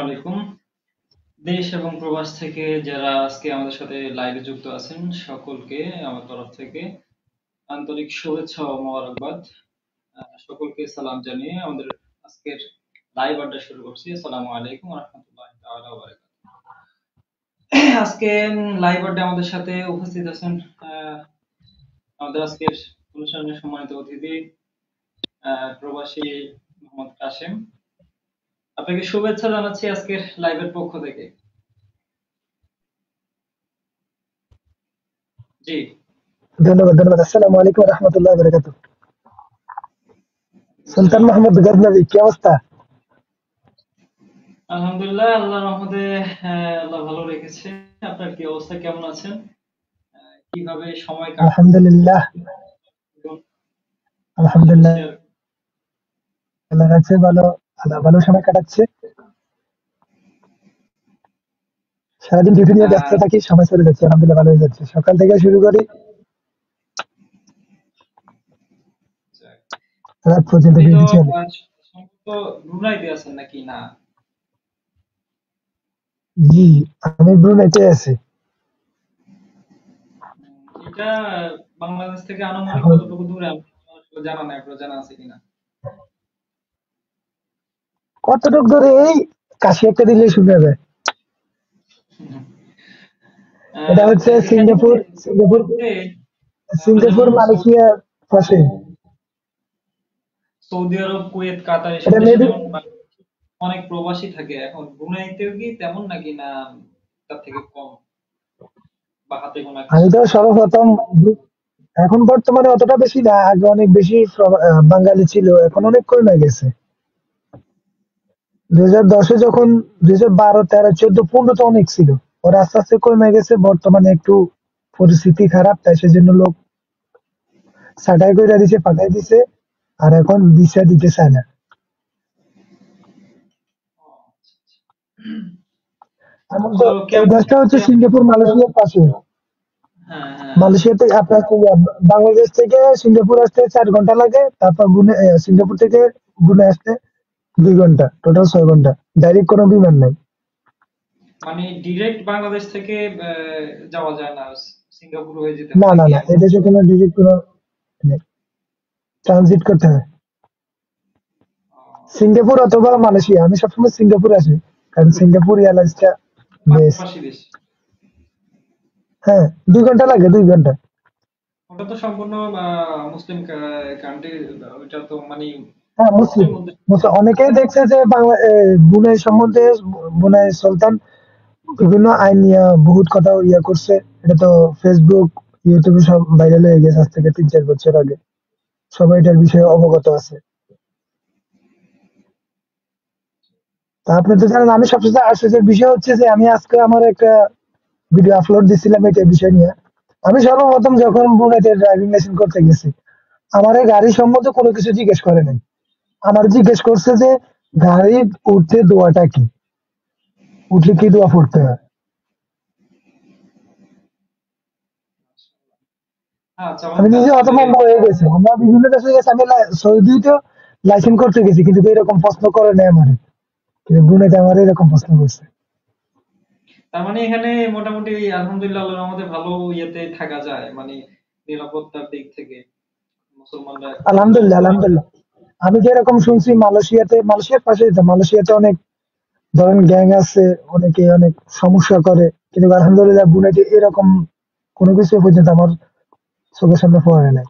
আলাইকুম। দেশ এবং প্রবাস থেকে যারা আজকে আমাদের সাথে লাইভে যুক্ত আছেন সকলকে আমার তরফ থেকে আন্তরিক শুভেচ্ছা ও মোবারকবাদ। সকলকে সালাম জানিয়ে আমাদের আজকের লাইভ আড্ডা শুরু করছি। আসসালামু আলাইকুম ওয়া রাহমাতুল্লাহি তাআলা ওয়া বারাকাতুহু। আজকে লাইভ আড্ডা আমাদের সাথে উপস্থিত আছেন আমাদের আজকের অনুষ্ঠানের সম্মানিত অতিথি প্রবাসী মোহাম্মদ কাশেম। আপনাকে শুভেচ্ছা জানাচ্ছি আজকের লাইভের পক্ষ থেকে। জি। ধন্যবাদ ধন্যবাদ। আসসালামু আলাইকুম ওয়া রাহমাতুল্লাহি ওয়া বারাকাতুহু। সুলতান আসসালাম। মাহমুদ গজনবী, কি অবস্থা? আলহামদুলিল্লাহ, আল্লাহর রহমতে আল্লাহ ভালো রেখেছে। আপনার কি অবস্থা, কেমন আছেন? কিভাবে সময় আলহামদুলিল্লাহ। কাটাচ্ছেন সাথে আলহামদুলিল্লাহ, শেয়ার। আল্লাহ রাখছে ভালো। আল্লাহ ভালো সময় কাটাচ্ছে। সারাদিন ডিউটি নিয়ে ব্যস্ত আহ, থাকি, সময় চলে যাচ্ছে। আলহামদুলিল্লাহ, ভালো হয়ে যাচ্ছে। সকাল থেকে শুরু করি, রাত পর্যন্ত আপনি তো ডিউটি চলে। সম্ভবত ব্রুনাইতে আছেন নাকি না? জি, আমি ব্রুনেটে আছি এটা বাংলাদেশ থেকে আনুমানিক এখন। কতটুকু দূরে আমার আসলে জানা নাই, আপনার জানা আছে কিনা? কতটুক ধরে এই কাশি একটা দিলে শুনে যায়। এটা হচ্ছে এখানে সিঙ্গাপুর। সিঙ্গাপুর মধ্যে আমরা সিঙ্গাপুর যেমন মালয়েশিয়ার পাশে। সৌদি আরব, কুয়েত, কাতার এসব এটা দেশে মেবি, যেমন অনেক প্রবাসী থাকে, এখন ব্রুনাইতেও কি তেমন নাকি, না তার থেকে কম বা হাতে গোনা আমি কিছু? তো সর্বপ্রথম, এখন বর্তমানে অতটা বেশি না, আগে অনেক বেশি বাঙালি ছিল, এখন অনেক কমে গেছে। 2010-এ যখন 2012, 13, 14, 15 তো অনেক ছিল। ওরা আস্তে আস্তে কমে গেছে, বর্তমানে একটু পরিস্থিতি খারাপ, তাই সেজন্য লোক ছাঁটাই করে দিছে, পাঠাই দিছে। আর এখন ভিসা দিতে চায় না। ও, আচ্ছা, আচ্ছা। এমন তো, তো এই কেমন দেশটা হচ্ছে যাচ্ছে সিঙ্গাপুর মালয়েশিয়ার পাশে। হ্যাঁ, হ্যাঁ, হ্যাঁ। মালয়েশিয়াতে আপনার কি, বাংলাদেশ থেকে সিঙ্গাপুর আসতে 4 ঘন্টা লাগে, তারপর সিঙ্গাপুর থেকে বুনে আসতে 2 ঘন্টা, টোটাল 6 ঘন্টা। ডাইরেক্ট কোনো বিমান নাই। মানে ডিরেক্ট বাংলাদেশ থেকে যাওয়া যায় না, সিঙ্গাপুর হয়ে যেতে না হয় না নাকি না, এমন? এদেশে কোনো ডিরেক্ট কোনো ট্রানজিট করতে হয়। ও, সিঙ্গাপুর অথবা মালয়েশিয়া, আমি সবসময় সিঙ্গাপুর আসি, কারণ সিঙ্গাপুর এয়ারলাইন্সটা বেস্ট। পাশাপাশি দেশ। হ্যাঁ, 2 ঘন্টা লাগে, 2 ঘন্টা। ওটা তো সম্পূর্ণ মুসলিম কান্ট্রি। ওইটা তো মানে হ্যাঁ, মুসলিম। মুসলিম মধ্যে। অনেকেই দেখছে যে বাংলা বুনাই সম্বন্ধে, বুনাই সুলতান বিভিন্ন আইন নিয়ে বহুত কথা ইয়ে করছে। এটা তো ফেসবুক, ইউটিউবে সব ভাইরাল হয়ে গেছে আজ থেকে 3-4 বছর আগে। সবাই এটার বিষয়ে অবগত আছে। তা আপনি তো জানেন, আমি সবচেয়ে আশ্চর্যের বিষয় হচ্ছে যে আমি আজকে আমার একটা ভিডিও আপলোড দিছিলাম এটা বিষয় নিয়ে। আমি সর্বপ্রথম যখন বুয়েটে ড্রাইভিং লাইসেন্স করতে গেছি, আমার এই গাড়ি সম্বন্ধে কোনো কিছু জিজ্ঞেস করে নাই। আমার জিজ্ঞেস করছে যে গাড়ি উঠতে দোয়াটা কি, উঠলে কি দোয়া পড়তে হয়। আমি চমৎকার নিজে আসলে। হতভম্ব হয়ে গেছি। আমরা বিভিন্ন দেশে গেছি, আমি সৌদিতেও লাইসেন্স করতে গেছি, কিন্তু এরকম প্রশ্ন করে নাই আমার। কিন্তু বুয়েটে আমার এরকম প্রশ্ন করছে। তার মানে এখানে মোটামুটি আলহামদুলিল্লাহ আল্লাহর রহমতে ভালো ইয়েতে থাকা যায়, মানে নিরাপত্তার দিক থেকে মুসলমানরা এখন ভালো আলহামদুলিল্লাহ অবস্থানে। আলহামদুলিল্লাহ। আমি যেরকম শুনছি মালয়েশিয়াতে, মালয়েশিয়ার পাশে তো, মালয়েশিয়াতে অনেক ধরেন গ্যাং আছে, অনেকে অনেক সমস্যা করে, কিন্তু আলহামদুলিল্লাহ বুয়েটে এরকম কোনো কিছু পর্যন্ত আমার চোখের সামনে পড়ে নাই।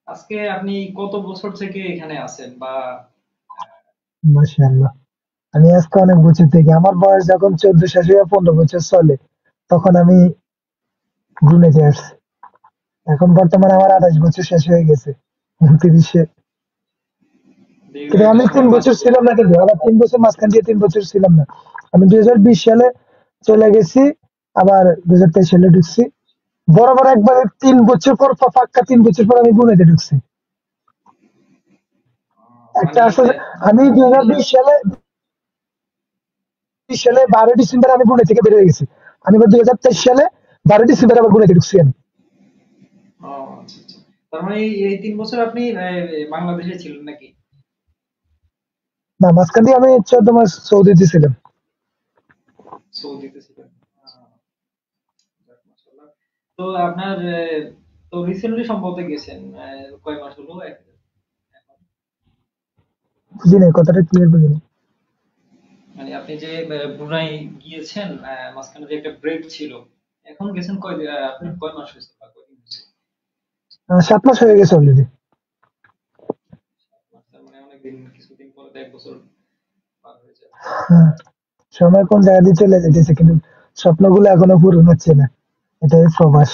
আজকে আপনি কত বছর থেকে এখানে আছেন, বা মাশাআল্লাহ। আমি আজকে অনেক বছর থেকে, আমার বয়স যখন 14 শেষ হয়ে 15 বছর চলে, তখন আমি বুয়েটে আসছি। এখন বর্তমানে আমার 28 বছর শেষ হয়ে গেছে, 29-এ। দীর্ঘ কিন্তু একটা আমি তিন সময় পার বছর ছিলাম না, কিন্তু আবার 3 বছর মাঝখান দিয়ে 3 বছর ছিলাম না। আমি 2020 সালে চলে গেছি, আবার 2023 সালে ঢুকছি। বরাবর একবারে 3 বছর পর, পাক্কা 3 বছর পর আমি বুয়েটে ঢুকছি। একটা মানে আসলে, আমি 2020 সালে 12 ডিসেম্বর আমি বুয়েট থেকে বের হয়ে গেছি। আমি এবার 2023 সালে 12 ডিসেম্বর আবার বুয়েটে ঢুকছি আমি। ও, আচ্ছা, আচ্ছা। তার মানে এই 3 বছর আপনি বাংলাদেশে ছিলেন নাকি? না, মাঝখান দিয়ে আমি 14 মাস সৌদিতে ছিলাম। সৌদিতে ছিলেন? যাক মাশাআল্লাহ। তো আপনার তো রিসেন্টলি সম্ভবত গেছেন। কয় মাস হলো এখন? বুঝি নাই, কথাটা ক্লিয়ার বুঝি নাই। মানে আপনি যে ব্রুনাই গিয়েছেন, মাঝখানে যে একটা ব্রেক ছিল, এখন গেছেন আপনার কয় মাস হয়েছে বা কয়দিন হয়েছে? 7 মাস হয়ে গেছে অলরেডি। 7 মাস, তার মানে অনেকদিন, কিছুদিন পরে তো 1 বছর পার হয়ে যাবে। হ্যাঁ, সময় কোন জায়গা দিয়ে চলে যেতেছে, কিন্তু স্বপ্নগুলো এখনো পূরণ হচ্ছে না। এটাই প্রবাস।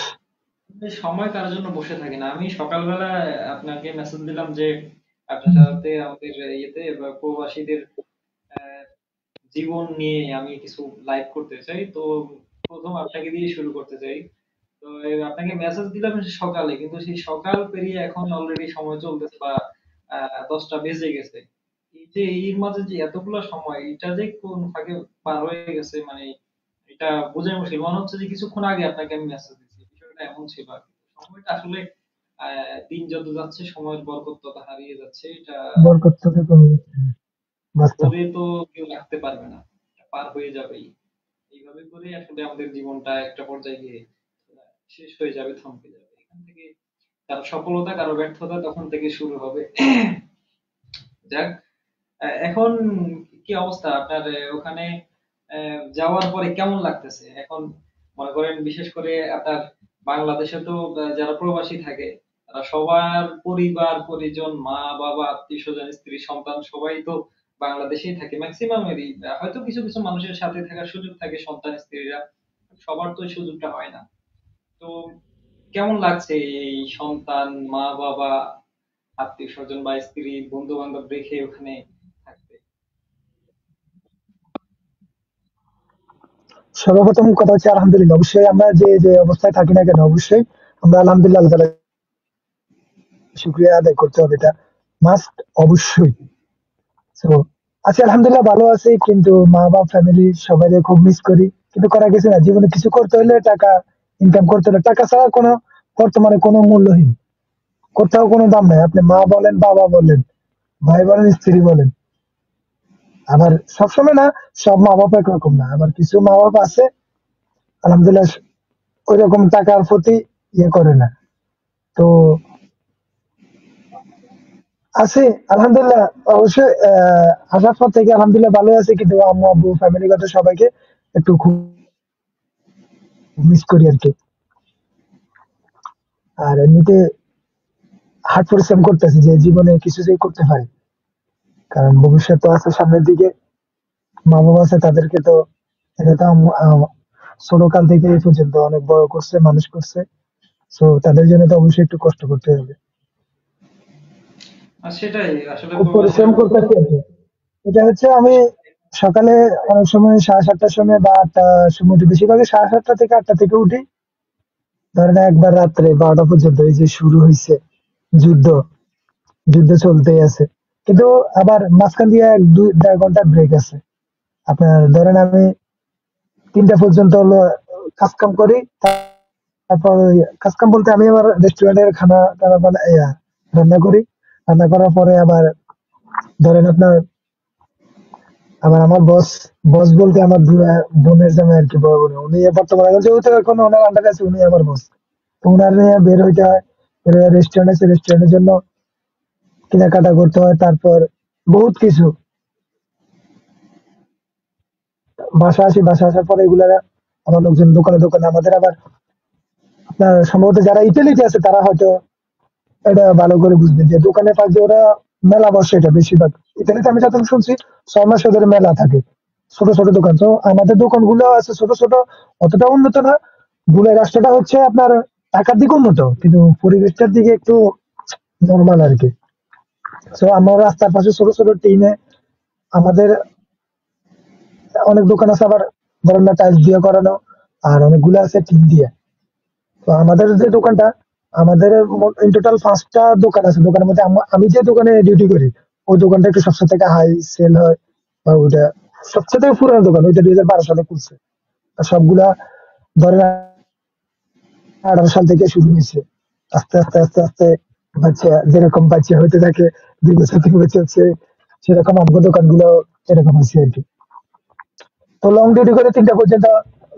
এই সময় কারোর জন্য বসে থাকে না। আমি সকালবেলা আপনাকে মেসেজ দিলাম যে আপনার হুম। সাথে আমাদের ইয়েতে বা প্রবাসীদের আহ, জীবন নিয়ে আমি কিছু লাইভ করতে চাই। তো প্রথম আপনাকে দিয়ে শুরু করতে চাই। তো আপনাকে মেসেজ দিলাম সকালে, কিন্তু সেই সকাল পেরিয়ে এখন অলরেডি সময় চলতেছে বা 10টা বেজে গেছে। এই যে এর মাঝে যে এতগুলো সময়, এটা যে কোন ফাঁকে পার হয়ে গেছে, মানে এটা বোঝাই মুশকিল। মনে হচ্ছে যে কিছুক্ষণ আগে আপনাকে আমি মেসেজ দিচ্ছি, বিষয়টা এমন ছিল আর কি। সময়টা আসলে দিন যত যাচ্ছে সময়ের বরকত তত হারিয়ে যাচ্ছে, এটা বরকত থেকে কমে যাচ্ছে। বাস্তব। ধরে তো কেউ রাখতে পারবে না, এটা পার হয়ে যাবেই। এইভাবে করে আসলে আমাদের জীবনটা একটা পর্যায়ে গিয়ে শেষ হয়ে যাবে, থমকে যাবে। এখান থেকে কারো সফলতা কারো ব্যর্থতা তখন থেকে শুরু হবে। যাক, এখন কি অবস্থা আপনার ওখানে যাওয়ার পরে কেমন লাগতেছে এখন? মনে করেন বিশেষ করে আপনার বাংলাদেশে তো যারা প্রবাসী থাকে, তারা সবার পরিবার পরিজন, মা বাবা আত্মীয় স্বজন স্ত্রী সন্তান সবাই তো বাংলাদেশেই থাকে ম্যাক্সিমামেরই। হয়তো কিছু কিছু মানুষের সাথে থাকার সুযোগ থাকে সন্তান স্ত্রীরা, সবার তো ওই সুযোগটা হয় না। তো কেমন লাগছে এই সন্তান, মা বাবা, আত্মীয় স্বজন বা স্ত্রী বন্ধু বান্ধব রেখে ওখানে থাকতে? সর্বপ্রথম কথা হচ্ছে আলহামদুলিল্লাহ। অবশ্যই আমরা যে যে অবস্থায় থাকি না কেন, অবশ্যই আমরা আলহামদুলিল্লাহ আল্লাহ তাআলার শুকরিয়া আদায় করতে হবে। এটা মাস্ট, অবশ্যই। তো আছি আলহামদুলিল্লাহ, ভালো আছি, কিন্তু মা বাবা ফ্যামিলি সবাই খুব মিস করি। কিন্তু করা কিছু না, জীবনে কিছু করতে হলে টাকা ইনকাম করতে হলে, টাকা ছাড়া কোনো বর্তমানে কোনো মূল্যহীন, কোথাও কোনো দাম নাই। আপনি মা বলেন, বাবা বলেন, ভাই বলেন, স্ত্রী বলেন। আবার সবসময় না, সব মা বাবা একরকম না। আবার কিছু মা বাবা আছে আলহামদুলিল্লাহ ওই রকম টাকার প্রতি ইয়ে করে না। তো আছি আলহামদুলিল্লাহ। অবশ্যই আসার পর থেকে আলহামদুলিল্লাহ ভালো আছে, কিন্তু আম্মু আব্বু ফ্যামিলিগত সবাইকে একটু খুব মিস করি আর কি। আর এমনিতে হার্ড পরিশ্রম করতেছি যে জীবনে কিছু যে করতে পারি, কারণ ভবিষ্যৎ তো আছে সামনের দিকে। মা বাবা আছে, তাদেরকে তো এটা তো ছোটকাল থেকে এই পর্যন্ত অনেক বড় করছে, মানুষ করছে। তো তাদের জন্য তো অবশ্যই একটু কষ্ট করতে হবে। আর সেটাই আসলে খুব প্রবাসীরা পরিশ্রম বলতে করতেছি আর কি। এটা হচ্ছে আমি সকালে অনেক সময় 7:30টার সময় বা 8টার সময় উঠি, বেশিরভাগই 7:30 থেকে 8টা থেকে উঠি। ধরেন একবার রাত্রে 12টা পর্যন্ত এই যে শুরু হয়েছে যুদ্ধ, যুদ্ধ চলতেই আছে। কিন্তু আবার মাঝখান দিয়ে 1-2-1.5 ঘন্টা ব্রেক আছে। আপনার ধরেন আমি 3টা পর্যন্ত হলো কাজ কাম করি। তারপর ওই কাজ কাম বলতে আমি আমার রেস্টুরেন্টের খানা টানা রান্না করি। রান্না করার পরে আবার ধরেন আপনার, আবার আমার বস, বস বলতে আমার বোনের জামাই আর কি, বড় বোন। উনি বর্তমানে এখন যেহেতু এখন ওনার আন্ডারে আছে, উনি আমার বস। তো উনার নিয়ে বের হইতে হয়। বের হয়ে রেস্টুরেন্ট আছে, রেস্টুরেন্টের জন্য কেনাকাটা করতে হয়। তারপর বহুত কিছু। বাসা আসি, বাসা আসার পরে এগুলা আমার লোকজন দোকানে দোকানে, আমাদের আবার আপনার সম্ভবত যারা ইতালিতে আছে তারা হয়তো এটা ভালো করে বুঝবেন যে দোকানের পাশে ওরা মেলা বসে। এটা বেশিরভাগ ইতালিতে আমি যতক্ষণ শুনছি 6 মাস ওদের মেলা থাকে। ছোট ছোট দোকান, তো আমাদের দোকানগুলো আছে ছোট ছোট, অতটা উন্নত না। ভুলের রাষ্ট্রটা হচ্ছে আপনার টাকার দিকে উন্নত, কিন্তু পরিবেশটার দিকে একটু নর্মাল আর কি। তো আমরা রাস্তার পাশে ছোট ছোট টিনে আমাদের অনেক দোকান আছে, আবার ধরেন না টাইলস দিয়ে করানো, আর অনেকগুলো আছে টিন দিয়ে। তো আমাদের যে দোকানটা, আমাদের ইন টোটাল 5টা দোকান আছে। দোকানের মধ্যে আমি যে দোকানে ডিউটি করি, ওই দোকানটা একটু সবচেয়ে থেকে হাই সেল হয়। বা ওইটা সবচেয়ে থেকে পুরানো দোকান, ওইটা 2012 সালে খুলছে। আর সবগুলা ধরেন 2018 সাল থেকে শুরু হয়েছে। আস্তে আস্তে আস্তে আস্তে বাচ্চা যেরকম বাচ্চা হইতে থাকে, 2 বছর 3 বছর হচ্ছে, সেরকম আমাদের দোকানগুলো এরকম আছে আর কি। তো লং ডিউটি করে 3টা পর্যন্ত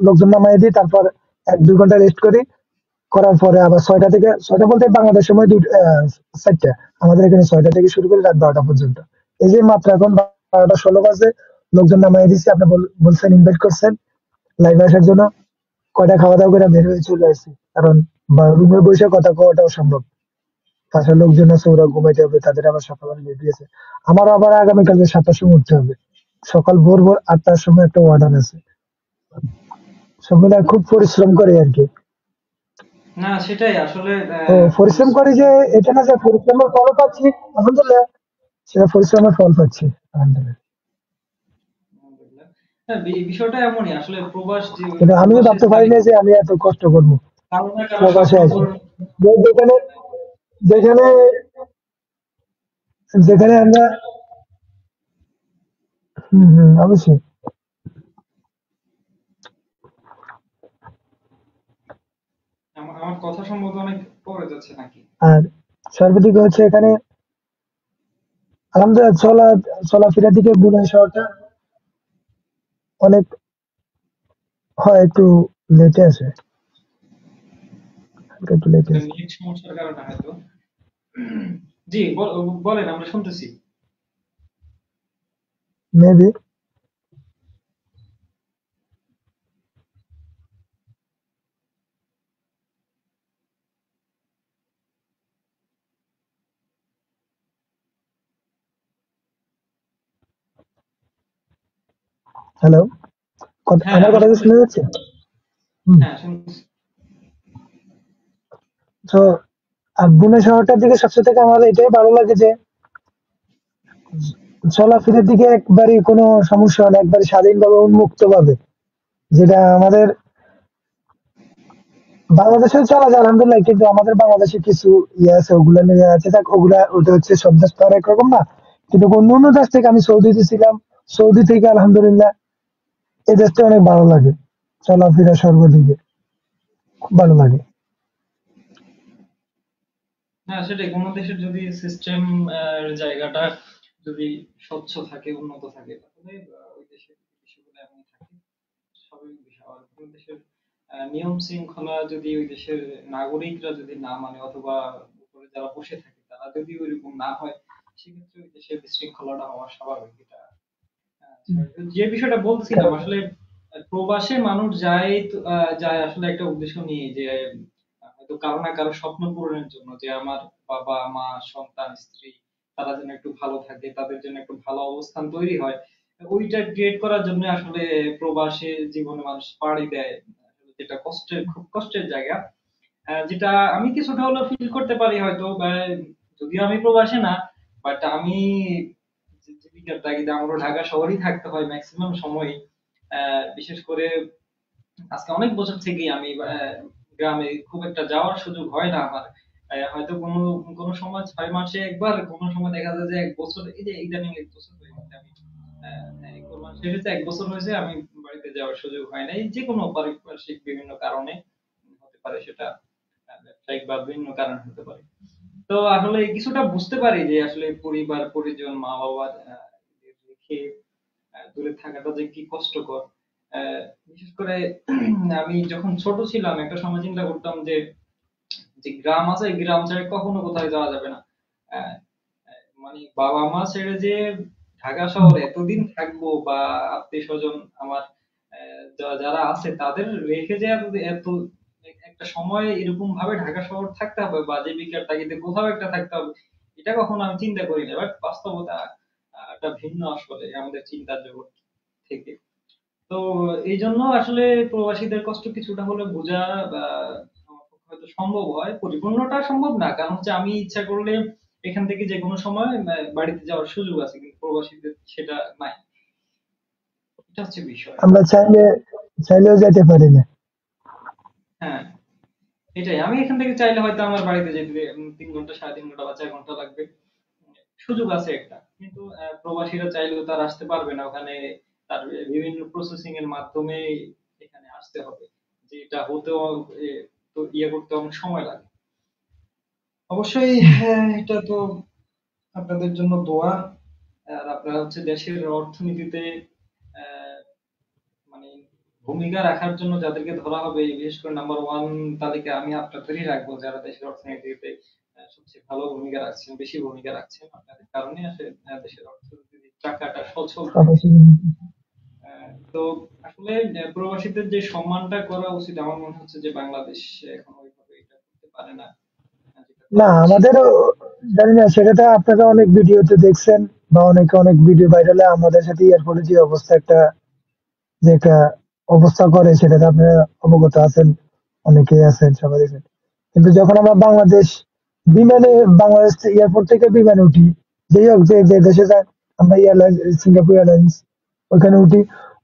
লোকজন নামাই দিই, তারপর 1-2 ঘন্টা রেস্ট করি। করার পরে আবার 6টা থেকে 6টা বলতে বাংলাদেশ সময় 4টা, আমাদের এখানে 6টা থেকে শুরু করে রাত 12টা পর্যন্ত। এই যে মাত্র এখন 12টা 16 বাজে, লোকজন নামাই দিচ্ছি, আপনি বলছেন ইনভাইট করছেন লাইভে আসার জন্য, কয়টা খাওয়া দাওয়া করে বের হয়ে চলে আসছি, কারণ রুমে বসে কথা কওয়াটাও সম্ভব। পাশের লোকজন আছে, ওরা ঘুমাইতে হবে, তাদের আবার সকালে রেডি আছে। আমার আবার আগামীকালকে 7টার সময় উঠতে হবে, সকাল ভোর ভোর 8টার সময় একটা অর্ডার আছে। সব মিলে খুব পরিশ্রম করে আর কি। না সেটাই আসলে তো পরিশ্রম পরিশ্রম। করি যে এটা না যে পরিশ্রমের ফল পাচ্ছি, আলহামদুলিল্লাহ, সেটা পরিশ্রমের ফল পাচ্ছি আলহামদুলিল্লাহ। আলহামদুলিল্লাহ। হ্যাঁ, বিষয়টা এমনই আসলে কিন্তু আমিও প্রবাসে ভাবতে পারি স্থায়ী না যে আমি এত কষ্ট করবো কারো না কারো প্রবাসে স্বপ্ন আছি। পূরণ। যেখানে যেখানে যেখানে আমরা, অবশ্যই। আমার আমার কথা সম্ভবত অনেক পরে যাচ্ছে নাকি? আর সর্বাধিক হচ্ছে এখানে আলহামদুলিল্লাহ চলাফেরার দিকে বুনাই শহরটা অনেক, হয় একটু লেটে আসে, হালকা একটু লেটে এটা আসে নেট সমস্যার কারণে হয়তো। জি, বলেন, আমরা শুনতেছি। মেবি। হ্যালো, হ্যাঁ, আমার আমরা কথা কি শোনা শুনতেছি। যাচ্ছে? হুম। হ্যাঁ, শুনতেছি। তো আর বুনে শহরটার দিকে সবচেয়ে থেকে আমার এটাই ভালো লাগে যে চলাফেরার দিকে একবারই কোনো সমস্যা হয় না, একবারে স্বাধীনভাবে উন্মুক্ত ভাবে, যেটা আমাদের বাংলাদেশেও চলা যায় আলহামদুলিল্লাহ, কিন্তু আমাদের বাংলাদেশে কিছু ইয়ে আছে, ওগুলা নিয়ে আছে, থাক ওগুলা, ওটা হচ্ছে সব দেশ তো আর একরকম না। কিন্তু অন্য অন্য দেশ থেকে, আমি সৌদিতে ছিলাম, সৌদি থেকে আলহামদুলিল্লাহ এই দেশটা অনেক ভালো লাগে, চলাফেরা সর্বদিকে খুব ভালো লাগে। না সেটাই, কোন দেশের যদি সিস্টেম জায়গাটা যদি স্বচ্ছ থাকে, উন্নত থাকে, তাহলে ওই দেশের বিষয়গুলো এমন থাকে, স্বাভাবিক বিষয়। আর কোন দেশের নিয়ম শৃঙ্খলা যদি ওই দেশের নাগরিকরা যদি না মানে, অথবা উপরে যারা বসে থাকে তারা যদি ওইরকম না হয়, সেক্ষেত্রে ওই দেশের বিশৃঙ্খলাটা হওয়া স্বাভাবিক। এটা যে বিষয়টা বলছিলাম কারণ আসলে, প্রবাসে মানুষ যায় তো, যায় আসলে একটা উদ্দেশ্য নিয়ে, যে হয়তো কারো না কারো স্বপ্ন পূরণের জন্য, যে আমার বাবা মা সন্তান স্ত্রী তারা যেন একটু ভালো থাকে, তাদের জন্য একটু ভালো অবস্থান তৈরি হয়, ওইটা ক্রিয়েট করার জন্য আসলে প্রবাসে জীবনে মানুষ পাড়ি দেয়। যেটা কষ্টের, খুব কষ্টের জায়গা। যেটা আমি কিছুটা হলেও ফিল করতে পারি হয়তো, যদিও আমি প্রবাসী না, বাট আমি জীবিকার তাগিদে আমারও ঢাকা শহরেই থাকতে হয় ম্যাক্সিমাম সময়। বিশেষ করে আজকে অনেক বছর থেকেই আমি গ্রামে খুব একটা যাওয়ার সুযোগ হয় না আমার। হয়তো কোনো কোনো সময় 6 মাসে একবার, কোনো সময় দেখা যায় যে 1 বছর, এই যে ইদানিং 1 বছর হয়ে গেছে আমি কোরবানি শেষ হয়েছে, 1 বছর হয়েছে আমি বাড়িতে যাওয়ার সুযোগ হয় নাই, যে কোনো পারিপার্শ্বিক বিভিন্ন কারণে হতে পারে সেটা, ব্যবসায়িক বা বিভিন্ন কারণ হতে পারে। তো আসলে কিছুটা বুঝতে পারি যে আসলে পরিবার পরিজন মা বাবার রেখে দূরে থাকাটা যে কি কষ্টকর। বিশেষ করে আমি যখন ছোট ছিলাম একটা সময় চিন্তা করতাম যে যে গ্রাম আছে, গ্রাম ছেড়ে কখনো কোথাও যাওয়া যাবে না। আহ, মানে বাবা মা ছেড়ে যে ঢাকা শহরে এতদিন থাকবো, বা আত্মীয় স্বজন আমার যারা আছে তাদের রেখে যে এত এত একটা সময় এরকম ভাবে ঢাকা শহর থাকতে হবে, বা জীবিকার তাগিদে কোথাও একটা থাকতে হবে, এটা কখনো আমি চিন্তা করি না। বাট বাস্তবতা একটা ভিন্ন আসলে আমাদের চিন্তার জগৎ থেকে। তো এই জন্য আসলে প্রবাসীদের কষ্ট কিছুটা হলে বোঝা বা আমার পক্ষে হয়তো সম্ভব হয়, পরিপূর্ণটা সম্ভব না, কারণ হচ্ছে আমি ইচ্ছা করলে এখান থেকে যে কোনো সময় বাড়িতে যাওয়ার সুযোগ আছে, কিন্তু প্রবাসীদের সেটা নাই। এটা হচ্ছে বিষয়। আমরা চাইলেও যেতে পারি না। হ্যাঁ, এটাই, আমি এখান থেকে চাইলে হয়তো আমার বাড়িতে যেতে 3 ঘন্টা, 3.5 ঘন্টা বা 4 ঘন্টা লাগবে, সুযোগ আছে একটা। কিন্তু প্রবাসীরা চাইলেও তার আসতে পারবে না, ওখানে তার বিভিন্ন প্রসেসিং এর মাধ্যমে এখানে আসতে হবে, যেটা হতেও এ, তো ইয়ে করতে অনেক সময় লাগে। অবশ্যই হুম। হ্যাঁ, এটা তো আপনাদের জন্য দোয়া। আর আপনারা হচ্ছে দেশের অর্থনীতিতে আহ, মানে ভূমিকা রাখার জন্য যাদেরকে ধরা হবে, বিশেষ করে নাম্বার ওয়ান তালিকায় আমি আপনাদেরই রাখবো, যারা দেশের অর্থনীতিতে সবচেয়ে ভালো ভূমিকা রাখছেন, বেশি ভূমিকা রাখছেন। আপনাদের কারণে আসলে দেশের অর্থনীতির চাকাটা সচল থাকে। অবশ্যই। তো আসলে প্রবাসীদের যে সম্মানটা করা উচিত, আমার মনে হচ্ছে যে বাংলাদেশ এখন ওইভাবে এটা করতে পারে না, যেটা না করা উচিত। আমাদের জানি না সেটা তো আপনারা অনেক ভিডিওতে দেখছেন বা অনেকে অনেক ভিডিও ভাইরালে আমাদের সাথে এয়ারপোর্টে যে অবস্থা একটা যে একটা অবস্থা করে সেটাতে আপনারা অবগত আছেন, অনেকেই আছেন সবাই দেখেন। কিন্তু যখন আমরা বাংলাদেশ বিমানে বাংলাদেশ এয়ারপোর্ট থেকে বিমানে উঠি, যেই হোক যে যে দেশে যাই, আমরা এয়ারলাইন্স সিঙ্গাপুর এয়ারলাইন্স ওখানে উঠি,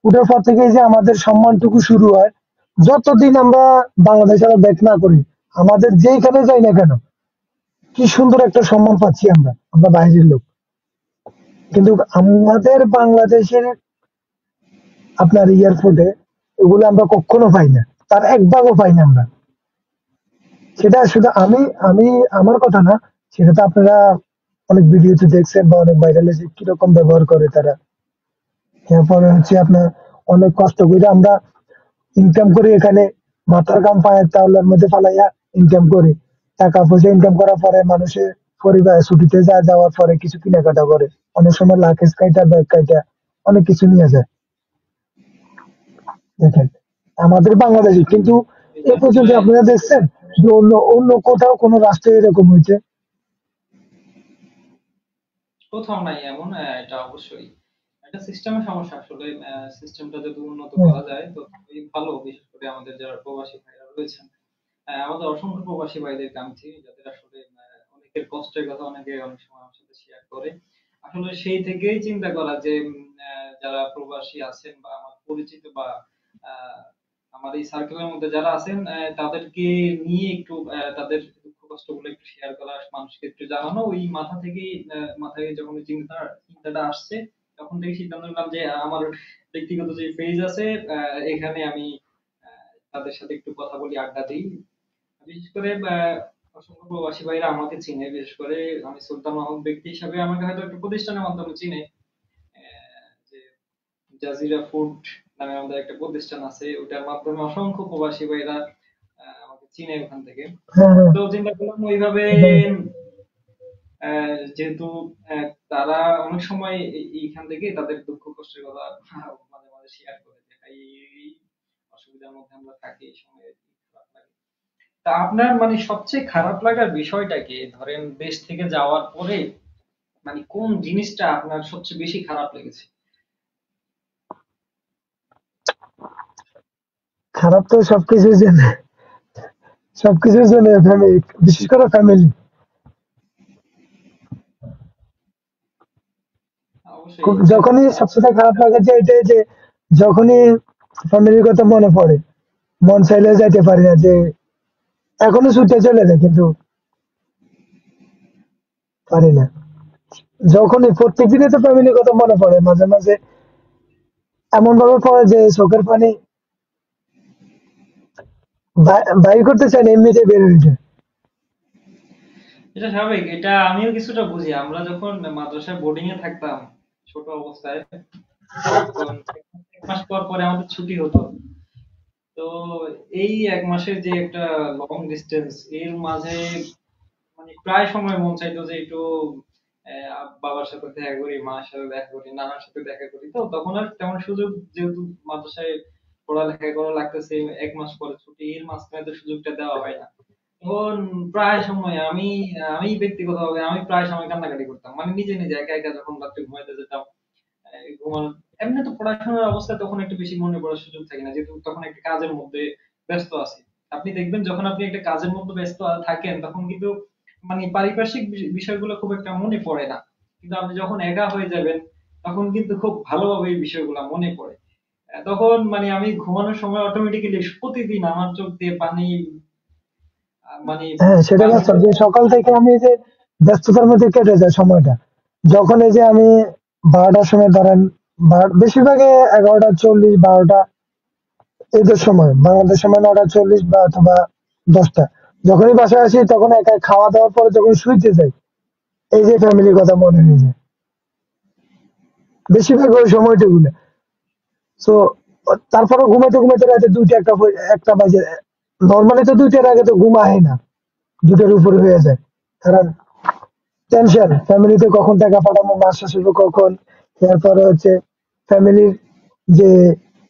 উঠার পর থেকে যে আমাদের সম্মানটুকু শুরু হয়, যতদিন আমরা বাংলাদেশে আবার ব্যাক না করি, আমাদের যেইখানে যাই না কেন কি সুন্দর একটা সম্মান পাচ্ছি আমরা, আমরা বাইরের লোক। কিন্তু আমাদের বাংলাদেশের আপনার এয়ারপোর্টে এগুলো আমরা কখনো পাই না, তার এক ভাগও পাই না আমরা। সেটা শুধু আমি আমি আমার কথা না, সেটা তো আপনারা অনেক ভিডিওতে দেখছেন বা অনেক ভাইরালে যে কিরকম ব্যবহার করে তারা। এরপরে হচ্ছে আপনার অনেক কষ্ট করে আমরা ইনকাম করি এখানে, মাথার ঘাম পায়ের তাওলার মধ্যে ফালাইয়া ইনকাম করি। টাকা পয়সা ইনকাম করার পরে মানুষের পরিবার ছুটিতে যাওয়ার পরে কিছু কেনাকাটা করে, অনেক সময় লাকেজ কাইটা ব্যাগ কাইটা অনেক কিছু নিয়ে যায়। দেখেন আমাদের বাংলাদেশে কিন্তু এটা এ পর্যন্ত আসলে আপনারা দেখছেন যে অন্য অন্য কোথাও কোনো রাষ্ট্রে এরকম হয়েছে? কোথাও নাই এমন, এটা অবশ্যই একটা সিস্টেমের সমস্যা। আসলে সিস্টেমটা যদি উন্নত হুম। করা যায় তো খুবই ভালো, বিশেষ করে আমাদের যারা প্রবাসী ভাইরা রয়েছেন। আমাদের অসংখ্য প্রবাসী ভাইদেরকে আমি চিনি, যাদের আসলে অনেকের কষ্টের কথা অনেকে অনেক সময় আমার সাথে শেয়ার করে। আসলে সেই থেকেই চিন্তা করা যে যারা প্রবাসী আছেন বা আমার পরিচিত বা আহ, আমার এই সার্কেলের মধ্যে যারা আছেন, তাদেরকে নিয়ে একটু তাদের দুঃখ কষ্ট গুলো একটু শেয়ার করা, মানুষকে একটু জানানো, ওই মাথা থেকেই মাথায় যখন ওই চিন্তাটা আসছে, তখন থেকে সিদ্ধান্ত নিলাম যে আমার ব্যক্তিগত যে পেজ আছে, এখানে আমি তাদের সাথে একটু কথা বলি, আড্ডা দিই। বিশেষ করে অসংখ্য প্রবাসী ভাইরা আমাকে চিনে, বিশেষ করে আমি সুলতান মাহমুদ ব্যক্তি হিসাবে আমাকে হয়তো একটা প্রতিষ্ঠানের মাধ্যমে চিনে। যে জাজিরা ফুড নামে আমাদের একটা প্রতিষ্ঠান আছে, ওটার মাধ্যমে অসংখ্য প্রবাসী ভাইরা আমাকে চিনে ওখান থেকে। হ্যাঁ, হ্যাঁ। তো চিন্তা করলাম ওইভাবে, এটাই। যেহেতু তারা অনেক সময় এইখান থেকে তাদের দুঃখ কষ্টের কথা মাঝে মাঝে শেয়ার করে যে ভাই এই অসুবিধার মধ্যে আমরা থাকি, এই সময় খারাপ লাগে। তা আপনার মানে সবচেয়ে খারাপ লাগার বিষয়টা কি, ধরেন দেশ থেকে যাওয়ার পরে মানে কোন জিনিসটা আপনার সবচেয়ে বেশি খারাপ লেগেছে? খারাপ তো সবকিছুর জন্য, সবকিছুর জন্য ফ্যামিলি, বিশেষ করে ফ্যামিলি। অবশ্যই এটা যখনই সবচেয়ে খারাপ লাগে যে এটাই যে যখনই ফ্যামিলির কথা মনে পড়ে, মন চাইলে যাইতে পারি না, যে এখনো ছুটে চলে যায় কিন্তু পারি না। যখনই প্রত্যেক দিনে তো ফ্যামিলির কথা মনে পড়ে, মাঝে মাঝে এমন ভাবে পড়ে যে চোখের পানি বাইর করতে চাই না, এমনিতেই বের হয়ে যায়। এটা স্বাভাবিক, এটা আমিও কিছুটা বুঝি। আমরা যখন মাদ্রাসায় বোর্ডিং এ থাকতাম ছোট অবস্থায়, তখন এক মাস পর পরে আমাদের ছুটি হতো। তো এই এক মাসের যে একটা লং ডিস্টেন্স, এর মাঝে মানে প্রায় সময় মন চাইতো যে একটু বাবার সাথে দেখা করি, মার সাথে দেখা করি, নানার সাথে দেখা করি। তো তখন আর তেমন সুযোগ, যেহেতু মাদ্রাসায় পড়ালেখা করা লাগতেছে, এক মাস পরে ছুটি, এর মাঝখানে তো সুযোগটা দেওয়া হয় না। তখন প্রায় সময় আমি আমি ব্যক্তিগতভাবে আমি প্রায় সময় কান্নাকাটি করতাম, মানে নিজে নিজে একা একা যখন রাত্রে ঘুমাইতে যেতাম। ঘুমানোর এমনি তো পড়াশোনার অবস্থা তখন একটু বেশি মনে পড়ার সুযোগ থাকে না, যেহেতু তখন একটা কাজের মধ্যে ব্যস্ত আছি। আপনি দেখবেন যখন আপনি একটা কাজের মধ্যে ব্যস্ত থাকেন, তখন কিন্তু মানে পারিপার্শ্বিক বিষয়গুলো খুব একটা মনে পড়ে না। কিন্তু আপনি যখন একা হয়ে যাবেন, তখন কিন্তু খুব ভালোভাবে এই বিষয়গুলো মনে পড়ে। তখন মানে আমি ঘুমানোর সময় অটোমেটিক্যালি প্রতিদিন আমার চোখ দিয়ে পানি, মানে হ্যাঁ সেটা পানি বাস্তব যে সকাল থেকে আমি এই যে ব্যস্ততার মধ্যে কেটে যায় সময়টা, যখন এই যে আমি 12টার সময় ধরেন, বেশিরভাগ 11টা 40 12টা এদের সময়, বাংলাদেশ সময় 9টা 40 বা অথবা 10টা, যখনই বাসায় আসি তখন একা খাওয়া দাওয়ার পরে যখন শুইতে যাই, এই যে ফ্যামিলির কথা মনে হয়ে যায়। বেশিরভাগ ওই সময়টাগুলো। সো তারপরে ঘুমাইতে ঘুমাইতে রাতে ২টা ১টা বাজে। নরমালি তো ২টার আগে তো ঘুম আহে না। ২টার উপরে হয়ে যায়। কারণ টেনশন ফ্যামিলিতে কখন টাকা পাঠাবো, মাস শেষ হইব কখন। এরপরে হচ্ছে ফ্যামিলির যে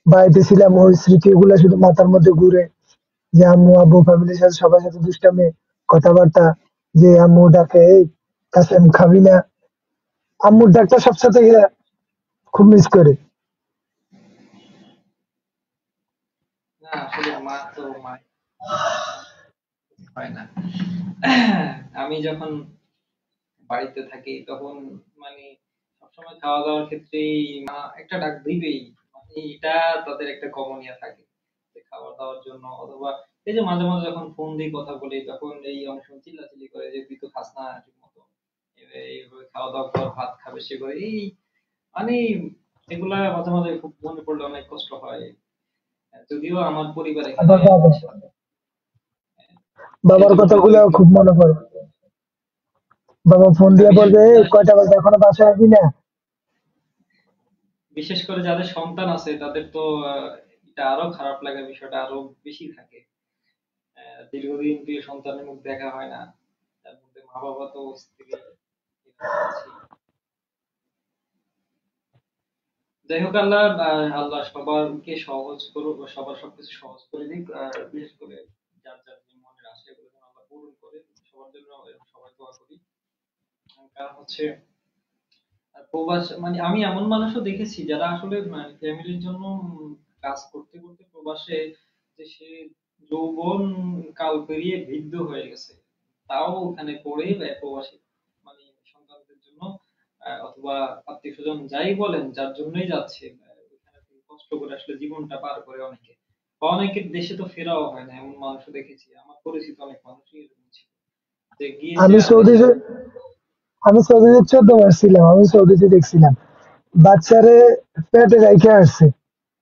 বাড়িতে ছিলাম ওই স্মৃতিগুলো শুধু মাথার মধ্যে ঘুরে। যে আম্মু আব্বু ফ্যামিলির সাথে সবার সাথে দুষ্টামি কথাবার্তা। যে আম্মু ডাকে, এই কাসেম খাবি না? আম্মুর ডাকটা সবসাথে খুব মিস করে। না আসলে মা তো মা হয় না। আমি যখন বাড়িতে থাকি তখন মানে সবসময় খাওয়া দাওয়ার ক্ষেত্রেই মা একটা ডাক দিবেই। মানে এটা তাদের একটা কমনীয় থাকে যে খাওয়া দাওয়ার জন্য, অথবা এই যে মাঝে মাঝে যখন ফোন দিয়ে কথা বলি তখন এই অনেক সময় চিল্লাচিল্লি করে যে তুই তো খাস না ঠিক মতো, এইভাবে খাওয়া দাওয়া কর, ভাত খা বেশি করে, এই মানে এগুলা মাঝে মাঝে খুব মনে পড়লে অনেক কষ্ট হয়। যদিও আমার পরিবার এখানে আবার বাবার সেজন্য কথাগুলো একটু খুব মনে পড়ে। বাবা ফোন দিয়ে বিশেষ বলবে, এই কয়টা বাজে এখনো বাসায় আসবি না? বিশেষ করে যাদের সন্তান আছে তাদের তো এটা আরো খারাপ লাগার বিষয়টা আরো বেশি থাকে। দীর্ঘদিন প্রিয় সন্তানের মুখ দেখা হয় না, তার মধ্যে মা বাবা তো স্ত্রী, এরা তো আছেই। যাই হোক, আল্লাহ আল্লাহ সবারকে সহজ করুক, ও সবার সবকিছু সহজ করে দিক। আর বিশেষ করে যার যার যে মনের আশা এগুলো যেন আল্লাহ পূরণ করে সবার জন্য, সবাই দোয়া করি। কারণ হচ্ছে প্রবাস মানে আমি এমন মানুষও দেখেছি যারা আসলে ফ্যামিলির জন্য কাজ করতে করতে প্রবাসে যে সে যৌবন কাল পেরিয়ে বৃদ্ধ হয়ে গেছে, তাও ওখানে পড়ে প্রবাসী মানে সন্তানদের জন্য অথবা আত্মীয় স্বজন যাই বলেন যার জন্যই যাচ্ছে, ওখানে থেকে কষ্ট করে আসলে জীবনটা পার করে অনেকে, বা অনেকের দেশে তো ফেরাও হয় না, এমন মানুষও দেখেছি। আমার পরিচিত অনেক মানুষই এরকম ছিল যে গিয়েছে আমি আর দেশে। সৌদিতে আমি সৌদিতে 14 মাস ছিলাম। আমি সৌদিতে দেখছিলাম বাচ্চারে পেটে রেখে আসছে,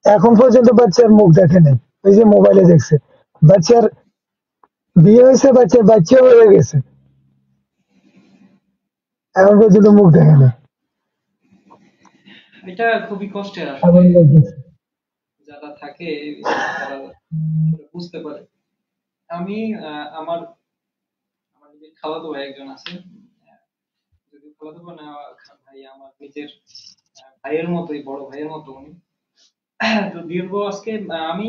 এখন পর্যন্ত বাচ্চার মুখ দেখে নাই। ওই যে মোবাইলে দেখছে। বাচ্চার বিয়ে হয়েছে, বাচ্চার বাচ্চা হয়ে গেছে, এখন পর্যন্ত মুখ দেখে নাই। এটা খুবই কষ্টের আসলে। এমন লোক দেখছি। যারা থাকে তারা আসলে বুঝতে পারে। আমি আমার আমার নিজের খালাতো ভাই একজন আছে, যদি খালাতো ভাই না, ভাই আমার নিজের ভাইয়ের মতোই, বড় ভাইয়ের মতো উনি। তো দীর্ঘ আজকে আমি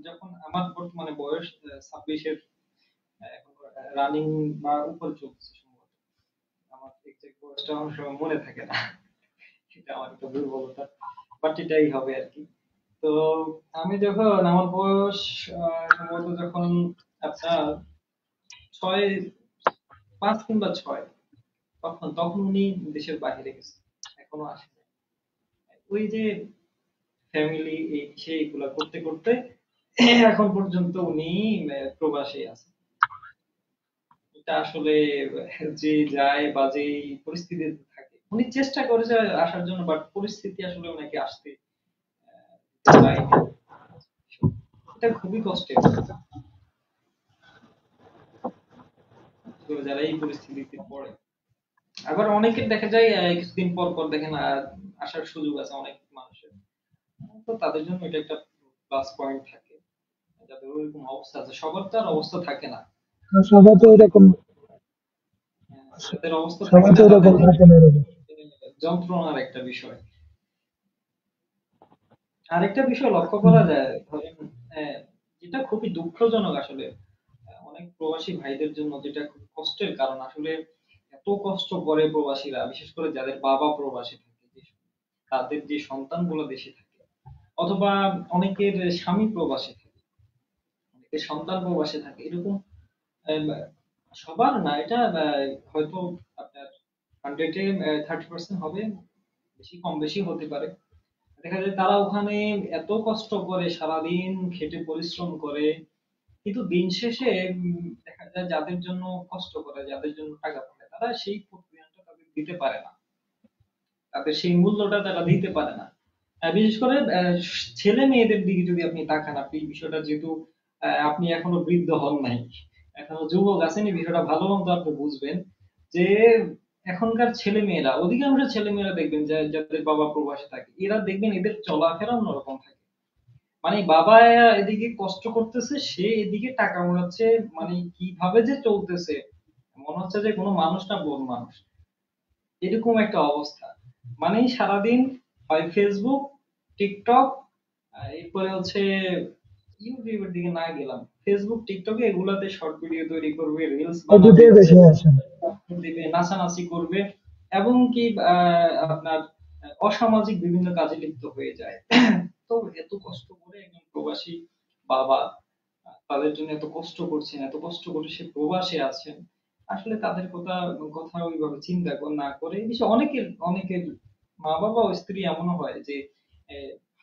যখন আমার বর্তমানে বয়স 26-এর, এখন রানিং বা উপর চলছে সম্ভবত, আমার এক্সাক্ট বয়সটা অনেক সময় মনে থাকে না, এটা আমার একটা দুর্বলতা, বাট এটাই হবে আর কি। তো আমি যখন আমার বয়স সম্ভবত যখন আপনার 6, 5 কিংবা 6, তখন তখন উনি দেশের বাইরে গেছে, এখনো আসে নাই। ওই যে ফ্যামিলি এই সেই এগুলা করতে করতে এখন পর্যন্ত উনি প্রবাসে আছে। এটা আসলে যে যায় বা যে পরিস্থিতিতে থাকে, উনি চেষ্টা করেছে আসার জন্য, বাট পরিস্থিতি আসলে ওনাকে আসতে দিতে চায়নি। এটা খুবই কষ্টের। তো যারা এই পরিস্থিতিতে পড়ে, আবার অনেকের দেখা যায় কিছুদিন পর পর দেখেন আসার সুযোগ আছে অনেক মানুষের, তো তাদের জন্য এটা একটা প্লাস পয়েন্ট থাকে। যাদের ওইরকম অবস্থা আছে, সবার তো আর অবস্থা থাকে না। সবাই তো তাদের এরকম, যাদের অবস্থা থাকে সবাই তো না তাদের এরকম জন্য থাকে না এরকম। যন্ত্রণার একটা বিষয়। আরেকটা বিষয় লক্ষ্য করা যায়, ধরেন যেটা খুবই দুঃখজনক আসলে, অনেক প্রবাসী ভাইদের জন্য যেটা খুব কষ্টের কারণ আসলে, এত কষ্ট করে প্রবাসীরা, বিশেষ করে যাদের বাবা প্রবাসী থাকে, তাদের যে সন্তানগুলো দেশে থাকে, অথবা অনেকের স্বামী প্রবাসী থাকে, অনেকের সন্তান প্রবাসী থাকে, এরকম আহ, সবার না এটা, হয়তো আপনার 100-এ 30% হবে, বেশি কম বেশি হতে পারে। দেখা যায় তারা ওখানে এত কষ্ট করে সারাদিন খেটে পরিশ্রম করে, কিন্তু দিন শেষে দেখা যায় যাদের জন্য কষ্ট করে, যাদের জন্য টাকা পায়, তারা সেই প্রতিদানটা তাদের দিতে পারে না, তাদের সেই মূল্যটা তারা দিতে পারে না। বিশেষ করে ছেলে মেয়েদের দিকে যদি আপনি তাকান, আপনি এই বিষয়টা যেহেতু আপনি এখনো বৃদ্ধ হন নাই, এখনো যুবক আছেন, এই বিষয়টা ভালো মতো আপনি বুঝবেন যে এখনকার ছেলে মেয়েরা, অধিকাংশ ছেলে মেয়েরা দেখবেন যে যাদের বাবা প্রবাসে থাকে, এরা দেখবেন এদের চলাফেরা অন্যরকম থাকে। মানে বাবা এদিকে কষ্ট করতেছে, সে এদিকে টাকা উড়াচ্ছে, মানে কিভাবে যে চলতেছে, মনে হচ্ছে যে কোনো মানুষ না বন মানুষ, এরকম একটা অবস্থা। মানে সারাদিন হয় ফেসবুক, টিকটক, এরপরে হচ্ছে ইউটিউবের দিকে না গেলাম, ফেসবুক টিকটকে এগুলাতে শর্ট ভিডিও তৈরি করবে, রিলস এই বানাবে, দুটোই বেশি আসে। দিবে, নাচানাচি করবে, এবং কি আপনার অসামাজিক বিভিন্ন কাজে লিপ্ত হয়ে যায়। তো এত কষ্ট করে একজন প্রবাসী বাবা তাদের জন্য এত কষ্ট করছেন, এত কষ্ট করে সে প্রবাসে আছেন, আসলে তাদের কথা ওইভাবে চিন্তা না করে, এই বিষয়ে অনেকের মা বাবা ও স্ত্রী এমনও হয় যে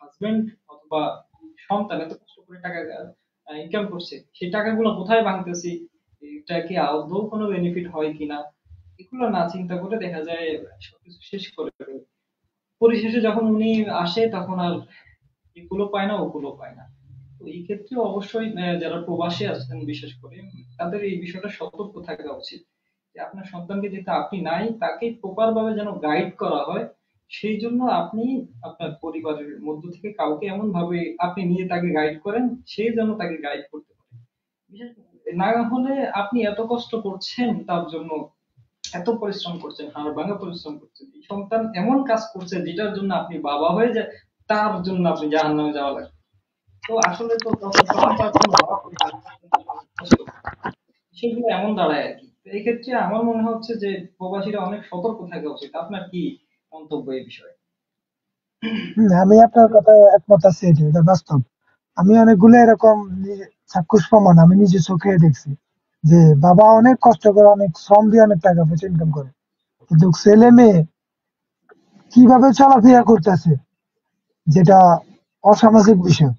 হাজবেন্ড অথবা সন্তান এত কষ্ট করে টাকা ইনকাম করছে, সেই টাকাগুলো কোথায় ভাঙতেছি, এটা কি আদৌ কোনো বেনিফিট হয় কিনা, এগুলো না চিন্তা করে দেখা যায় সবকিছু শেষ করে ফেলে। পরিশেষে যখন উনি আসে তখন আর এগুলো পায় না, ওগুলো পায় না। তো এই ক্ষেত্রে অবশ্যই যারা প্রবাসী আছেন বিশেষ করে, তাদের এই বিষয়টা সতর্ক থাকা উচিত যে আপনার সন্তানকে যেটা আপনি নাই তাকে প্রপার ভাবে যেন গাইড করা হয়। সেই জন্য আপনি আপনার পরিবারের মধ্য থেকে কাউকে এমন ভাবে আপনি নিয়ে তাকে গাইড করেন, সে যেন তাকে গাইড করতে পারে। বিশেষ না হলে আপনি এত কষ্ট করছেন তার জন্য, এত পরিশ্রম করছেন, হাড় ভাঙা পরিশ্রম করছেন, এই সন্তান এমন কাজ করছে যেটার জন্য আপনি বাবা হয়ে যায়, তার জন্য আপনি জাহান্নামে যাওয়া লাগবে। তো আসলে তো তখন তো আর কোনো লাভ নেই, আপনার জন্য অনেক কষ্ট। সেগুলো এমন দাঁড়ায় আরকি। তো এই ক্ষেত্রে আমার মনে হচ্ছে যে প্রবাসীরা অনেক সতর্ক থাকা উচিত। আপনার কি মন্তব্য এই বিষয়ে? আমি আপনার কথা একমত আছি, এটা বাস্তব। আমি অনেকগুলো এরকম চাক্ষুষ প্রমাণ আমি নিজে চোখে দেখছি যে বাবা অনেক কষ্ট করে অনেক শ্রম দিয়ে অনেক টাকা পয়সা ইনকাম করে, কিন্তু ছেলে মেয়ে কিভাবে চলাফেরা করতেছে, যেটা অসামাজিক বিষয়,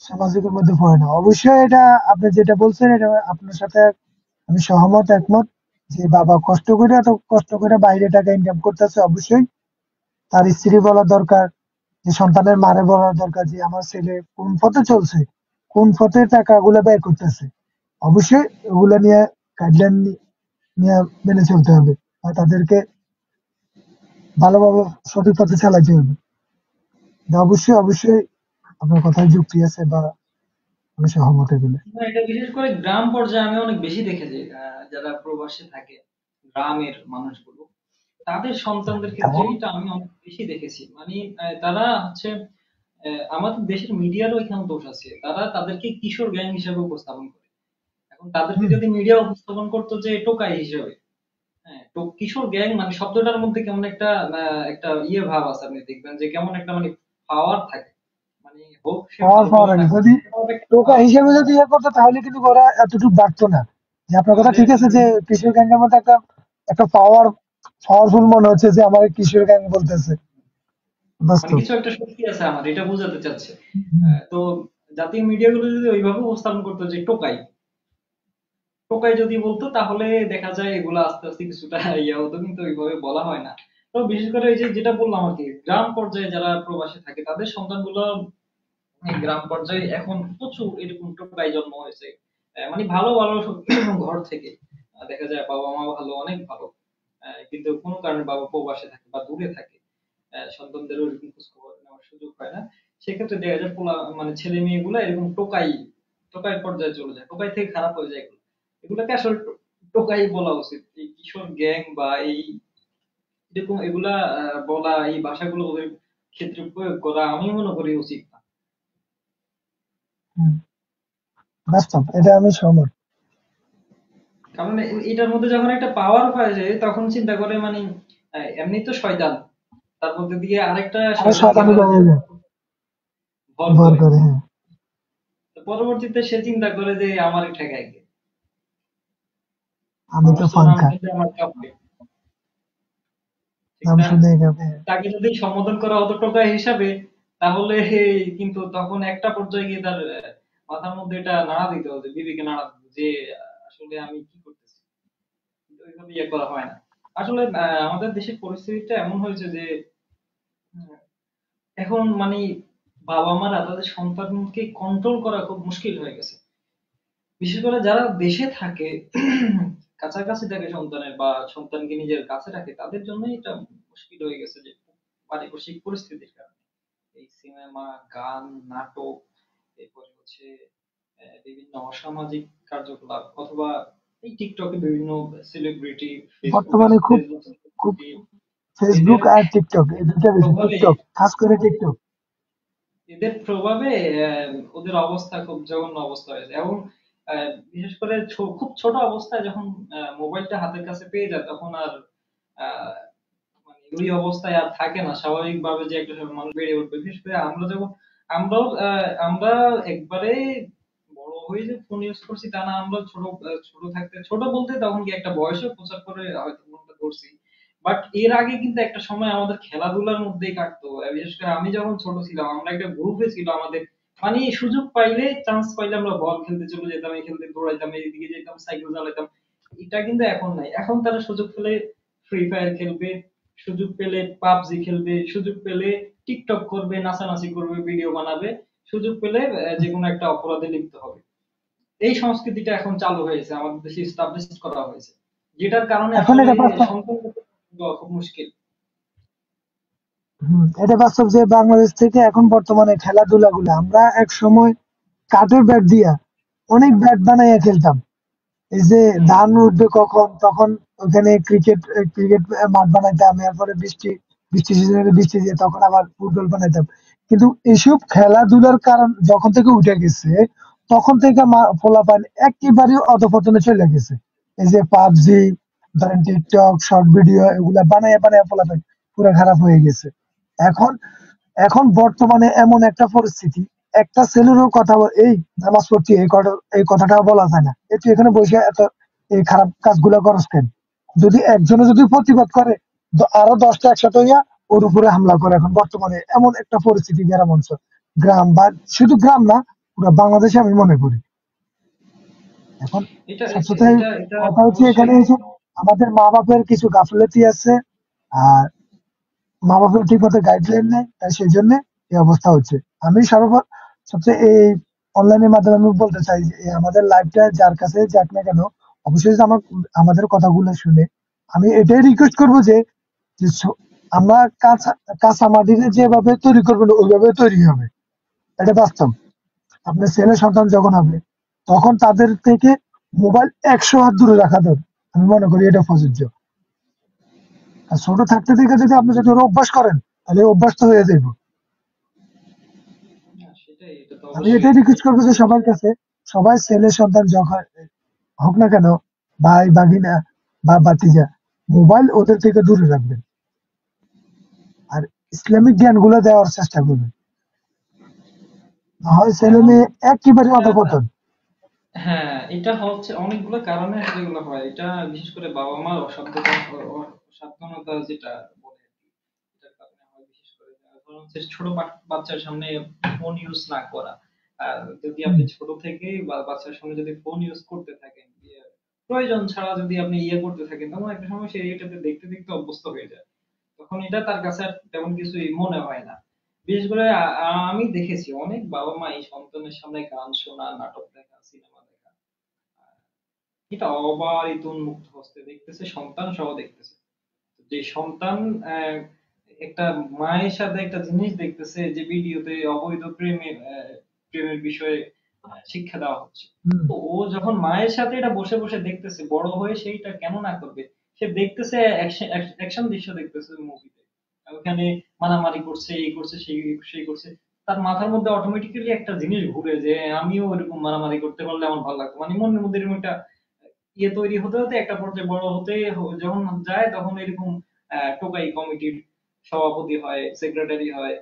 সামাজিকের মধ্যে পড়ে না। অবশ্যই এটা আপনি যেটা বলছেন এটা আপনার সাথে আমি সহমত, একমত, যে বাবা কষ্ট করে এত কষ্ট করে বাইরে টাকা ইনকাম করতেছে, অবশ্যই তার স্ত্রী বলা দরকার, যে সন্তানের মারে বলা দরকার যে আমার ছেলে কোন পথে চলছে, কোন পথে টাকাগুলো ব্যয় করতেছে। অবশ্যই ওগুলো নিয়ে গাইডলাইন নিয়ে মেনে চলতে হবে, আর তাদেরকে ভালোভাবে সঠিক পথে চালাতে হবে। অবশ্যই অবশ্যই আপনার কথায় যুক্তি আছে বা আমি সহমত এগুলো। না, এটা বিশেষ করে গ্রাম পর্যায়ে আমি অনেক বেশি দেখেছি। যারা প্রবাসে থাকে, গ্রামের মানুষগুলো, তাদের সন্তানদের ক্ষেত্রে এবং এটা আমি অনেক বেশি দেখেছি। মানে তারা হচ্ছে আমাদের দেশের মিডিয়ারও এখানে দোষ আছে। তারা তাদেরকে কিশোর গ্যাং হিসেবে উপস্থাপন করে। এখন তাদেরকে হুম, যদি মিডিয়া উপস্থাপন করতো যে টোকাই হিসেবে, হ্যাঁ, তো কিশোর গ্যাং মানে শব্দটার মধ্যে কেমন একটা একটা ভাব আছে, আপনি দেখবেন যে কেমন একটা মানে পাওয়ার থাকে। মানে হোক সে পাওয়ার ভালো পাওয়ার হোক না আগে কেন, যদি পাওয়ার একটা টোকা ভাব হিসেবে থাকে। যদি ইয়ে করতো তাহলে কিন্তু ওরা এতটুকু বাড়তো না। যে আপনার কথা তাহলে ঠিক আছে যে কিশোর গ্যাংয়ের মধ্যে একটা একটা পাওয়ারফুল মনে হচ্ছে যে আমার কিশোর গ্যাং বলতেছে, মানে বাস্তব। কিছু একটা শক্তি আছে আমার, এটা বোঝাতে চাচ্ছে। হুম, তো জাতীয় মিডিয়া গুলো যদি ওইভাবে উপস্থাপন করতো যে টোকাই, টোকাই যদি বলতো তাহলে দেখা যায় এগুলো আস্তে আস্তে কিছুটা ইয়ে হতো, কিন্তু ওইভাবে বলা হয় না। তো বিশেষ করে এই যে যেটা বললাম আর কি, গ্রাম পর্যায়ে যারা প্রবাসী থাকে তাদের সন্তানগুলো এই গ্রাম পর্যায়ে এখন প্রচুর এরকম টোকাই জন্ম হয়েছে। মানে ভালো ভালো ঘর থেকে দেখা যায় বাবা মা ভালো, অনেক ভালো, কিন্তু কোনো কারণে বাবা প্রবাসে থাকে বা দূরে থাকে, সন্তানদের ওইরকম খোঁজ খবর নেওয়ার সুযোগ হয় না। সেক্ষেত্রে দেখা যায় মানে ছেলে মেয়েগুলো এরকম টোকাই টোকাই পর্যায়ে চলে যায়, টোকাই থেকে খারাপ হয়ে যায় এগুলো। এগুলোকে আসলে টোকাই বলা উচিত। এই কিশোর গ্যাং বা এই এরকম এগুলা বলা, এই ভাষাগুলো ওদের ক্ষেত্রে প্রয়োগ করা আমি মনে করি উচিত না। হুম, বাস্তব, এটা আমি সহমত। কারণ এটার মধ্যে যখন একটা পাওয়ার পায় যায় তখন চিন্তা করে মানে এমনি তো শয়তান, তার মধ্যে দিয়ে আরেকটা আরো শয়তানকে শয়তানি তারা বেড়ে যে যায়, ভর ভর করে, করে, হ্যাঁ। তো পরবর্তীতে সে চিন্তা করে যে আমারই ঠেকায় কে, আমি তো মানুষ তো নাম ফাঙ্কা, শুনলে আমার কাঁপবে, ঠিক নাম না? শুনে এভাবে, হ্যাঁ। তাকে যদি সম্বোধন করা হতো টোকাই হিসাবে, তাহলে কিন্তু তখন একটা পর্যায়ে গিয়ে তার মাথার মধ্যে এটা নাড়া দিতে হতো, বিবিকে নাড়া দিত যে আসলে আমি কি করতেছি। কিন্তু ওইভাবে ইয়ে করা হয় না। আসলে আমাদের দেশের পরিস্থিতিটা এমন হয়েছে যে উম, এখন মানে বাবা মারা তাদের সন্তানকে কন্ট্রোল করা খুব মুশকিল হয়ে গেছে। বিশেষ করে যারা দেশে থাকে কাছাকাছি থাকে সন্তানের বা সন্তানকে নিজের কাছে রাখে, তাদের জন্য এটা মুশকিল হয়ে গেছে যে পারিপার্শ্বিক পরিস্থিতির কারণে এই সিনেমা, গান, নাটক, এরপরে হচ্ছে বিভিন্ন অসামাজিক কার্যকলাপ, অথবা এই টিকটকে বিভিন্ন সেলিব্রিটি, ফেসবুকে বর্তমানে খুব ফেসবুক খুব সেলিব্রিটি, এদের ফেসবুক আর টিকটক এই দুটা বেশি, প্রভাবে টিকটক খাস করে টিকটক। এদের প্রভাবে ওদের অবস্থা খুব জঘন্য অবস্থা হয়েছে। এবং বিশেষ করে খুব ছোট অবস্থায় যখন মোবাইলটা হাতের কাছে পেয়ে যায়, তখন আর আহ, মানে ওই অবস্থায় আর থাকে না স্বাভাবিকভাবে যে একটা সময় মানুষ বেড়ে উঠবে। বিশেষ করে আমরা যখন আমরা একবারে বড় হয়ে যে ফোন ইউজ করছি তা না, আমরা ছোট থাকতে, ছোট বলতে তখন কি একটা বয়সে প্রচার করে হয়তো ফোনটা ধরছি, বাট এর আগে কিন্তু একটা সময় আমাদের খেলাধুলার মধ্যেই কাটতো। বিশেষ করে আমি যখন ছোট ছিলাম, আমরা একটা গ্রুপে ছিল আমাদের, মানে সুযোগ পাইলে, চান্স পাইলে আমরা বল খেলতে চলে যেতাম, এই খেলতে দৌড়াইতাম, এইদিকে যেতাম, সাইকেল চালাইতাম। এটা কিন্তু এখন নাই। এখন তারা সুযোগ পেলে ফ্রি ফায়ার খেলবে, সুযোগ পেলে পাবজি খেলবে, সুযোগ পেলে টিকটক করবে, নাচানাচি করবে, ভিডিও বানাবে, সুযোগ পেলে যে কোনো একটা অপরাধে লিপ্ত হবে। এই সংস্কৃতিটা এখন চালু হয়েছে, আমাদের দেশে এস্টাবলিশ করা হয়েছে, যেটার কারণে এখন আসলে এটা বাস্তব। সন্তান পাওয়া খুব মুশকিল। এটা বাস্তব যে বাংলাদেশ থেকে এখন বর্তমানে খেলাধুলা গুলা আমরা এক সময় কাঠের ব্যাট দিয়া অনেক ব্যাট বানাইয়া খেলতাম। এই যে হুম। ধান উঠবে কখন তখন ওখানে ক্রিকেট মাঠ বানাইতাম, এরপরে বৃষ্টি সিজনে বৃষ্টি দিয়ে তখন আবার ফুটবল বানাইতাম। কিন্তু এইসব খেলাধুলার কারণ যখন থেকে উঠে গেছে তখন থেকে পোলাপান একেবারে অধপতনে চলে গেছে। এই যে পাবজি, ধরেন টিকটক শর্ট ভিডিও এগুলা বানাইয়া বানাইয়া পোলাপান পুরো খারাপ হয়ে গেছে। এখন এখন বর্তমানে এমন একটা পরিস্থিতি, একটা ছেলেরও এই নামাজ পড়ছি এই কথাটাও বলা যায় না। তুই এখানে বসে এত এই খারাপ কাজগুলো করস কেন? যদি একজনে যদি প্রতিবাদ করে, আরো 10টা একসাথে হইয়া ওর উপরে হামলা করে। এখন বর্তমানে এমন একটা পরিস্থিতি গ্রাম অঞ্চল, গ্রাম বা শুধু গ্রাম না, পুরো বাংলাদেশে আমি মনে করি। এখন এটা এটা সবচেয়ে এটা এটা কথা হচ্ছে অবশ্যই। এখানে এসে আমাদের মা বাপের কিছু গাফিলতি আছে। আর মা বাপের ঠিক মতো গাইডলাইন নেই, তাই সেই জন্য এই অবস্থা হচ্ছে। আমি সবচেয়ে এই অনলাইনের মাধ্যমে আমি বলতে চাই যে এই আমাদের লাইফটা যার কাছে যাক না কেন, অবশ্যই যদি আমাদের কথাগুলো শুনে, আমি এটাই রিকোয়েস্ট করবো যে যে আমরা কাঁচা মাটিতে যেভাবে তৈরি করবেন ওইভাবে তৈরি হবে। এটা বাস্তব। আপনার ছেলে সন্তান যখন হবে তখন তাদের থেকে মোবাইল 100 হাত দূরে রাখা দরকার। আমি মনে করি এটা প্রযোজ্য। আর ছোট থাকতে থেকে যদি আপনি যদি ওর অভ্যাস করেন তাহলে অভ্যাস তো হয়ে যাবে। না, সেটাই, এটা তো আমি অবশ্যই। এটাই রিকোয়েস্ট করবো যে সবার কাছে, সবাই ছেলে সন্তান যখন হোক না কেন, ভাই ভাগিনা বা ভাতিজা, মোবাইল ওদের থেকে দূরে রাখবেন। আর ইসলামিক জ্ঞানগুলো দেওয়ার চেষ্টা করবেন। না হয় ছেলে এখন মেয়ে একেবারে এটা, অধপতন। হ্যাঁ, এটা হচ্ছে অনেকগুলো কারণে আসলে এগুলো হয়। এটা বিশেষ করে বাবা মার অসাবধানতা যেটা বলে আর কি, এটার কারণে হয় বিশেষ করে। ধরুন হচ্ছে ছোট বাচ্চার সামনে ফোন ইউজ না করা। আর যদি হুম, আপনি ছোট থেকেই বা বাচ্চার সামনে যদি ফোন ইউজ করতে থাকেন, প্রয়োজন ছাড়া যদি আপনি করতে থাকেন, তখন একটা সময় সে এটাতে দেখতে দেখতে অভ্যস্ত হয়ে যায়। তখন এটা তার কাছে আর তেমন কিছুই মনে হয় না। বিশেষ করে আমি দেখেছি অনেক বাবা মা এই সন্তানের সামনে গান শোনা, নাটক দেখা, সিনেমা দেখা, এটা অবারিত উন্মুক্ত হস্তে দেখতেছে, সন্তান সহ দেখতেছে। যে সন্তান আহ, একটা মায়ের সাথে একটা জিনিস দেখতেছে, যে ভিডিওতে অবৈধ প্রেমের বিষয়ে শিক্ষা দেওয়া হচ্ছে। হুম, তো ও যখন মায়ের সাথে এটা বসে বসে দেখতেছে, বড় হয়ে সেইটা কেন না করবে? সে দেখতেছে, অ্যাকশন দৃশ্য দেখতেছে মুভিতে, ওখানে মারামারি করছে, এই করছে, সেই করছে। তার মাথার মধ্যে অটোমেটিক্যালি একটা জিনিস ঘুরে যে আমিও এরকম মারামারি করতে পারলে আমার ভালো লাগতো, মানে মনের মধ্যে এরকম একটা তৈরি হতে হতে একটা পর্যায়ে বড় হতে যখন যায়, তখন এরকম টোকাই কমিটির সভাপতি হয়, সেক্রেটারি হয়,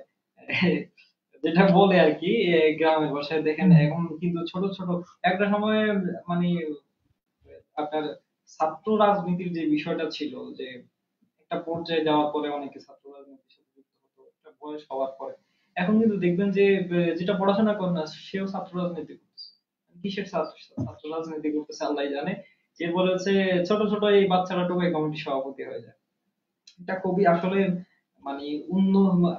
যেটা বলে আর কি। গ্রামের ভাষায় দেখেন হুম, এখন কিন্তু ছোট ছোট একটা সময়, মানে আপনার ছাত্র রাজনীতির যে বিষয়টা ছিল, যে একটা পর্যায়ে যাওয়ার পরে অনেকে ছাত্র রাজনীতির সাথে যুক্ত হতো একটা বয়স হওয়ার পরে। এখন কিন্তু দেখবেন যে যেটা পড়াশোনা করে না সেও ছাত্র রাজনীতি করতেছে। কিসের ছাত্র রাজনীতি করতেছে আল্লাহ জানে। এরপরে হচ্ছে ছোট ছোট এই বাচ্চারা টোকাই কমিটির সভাপতি হয়ে যায়। এটা খুবই আসলে, মানে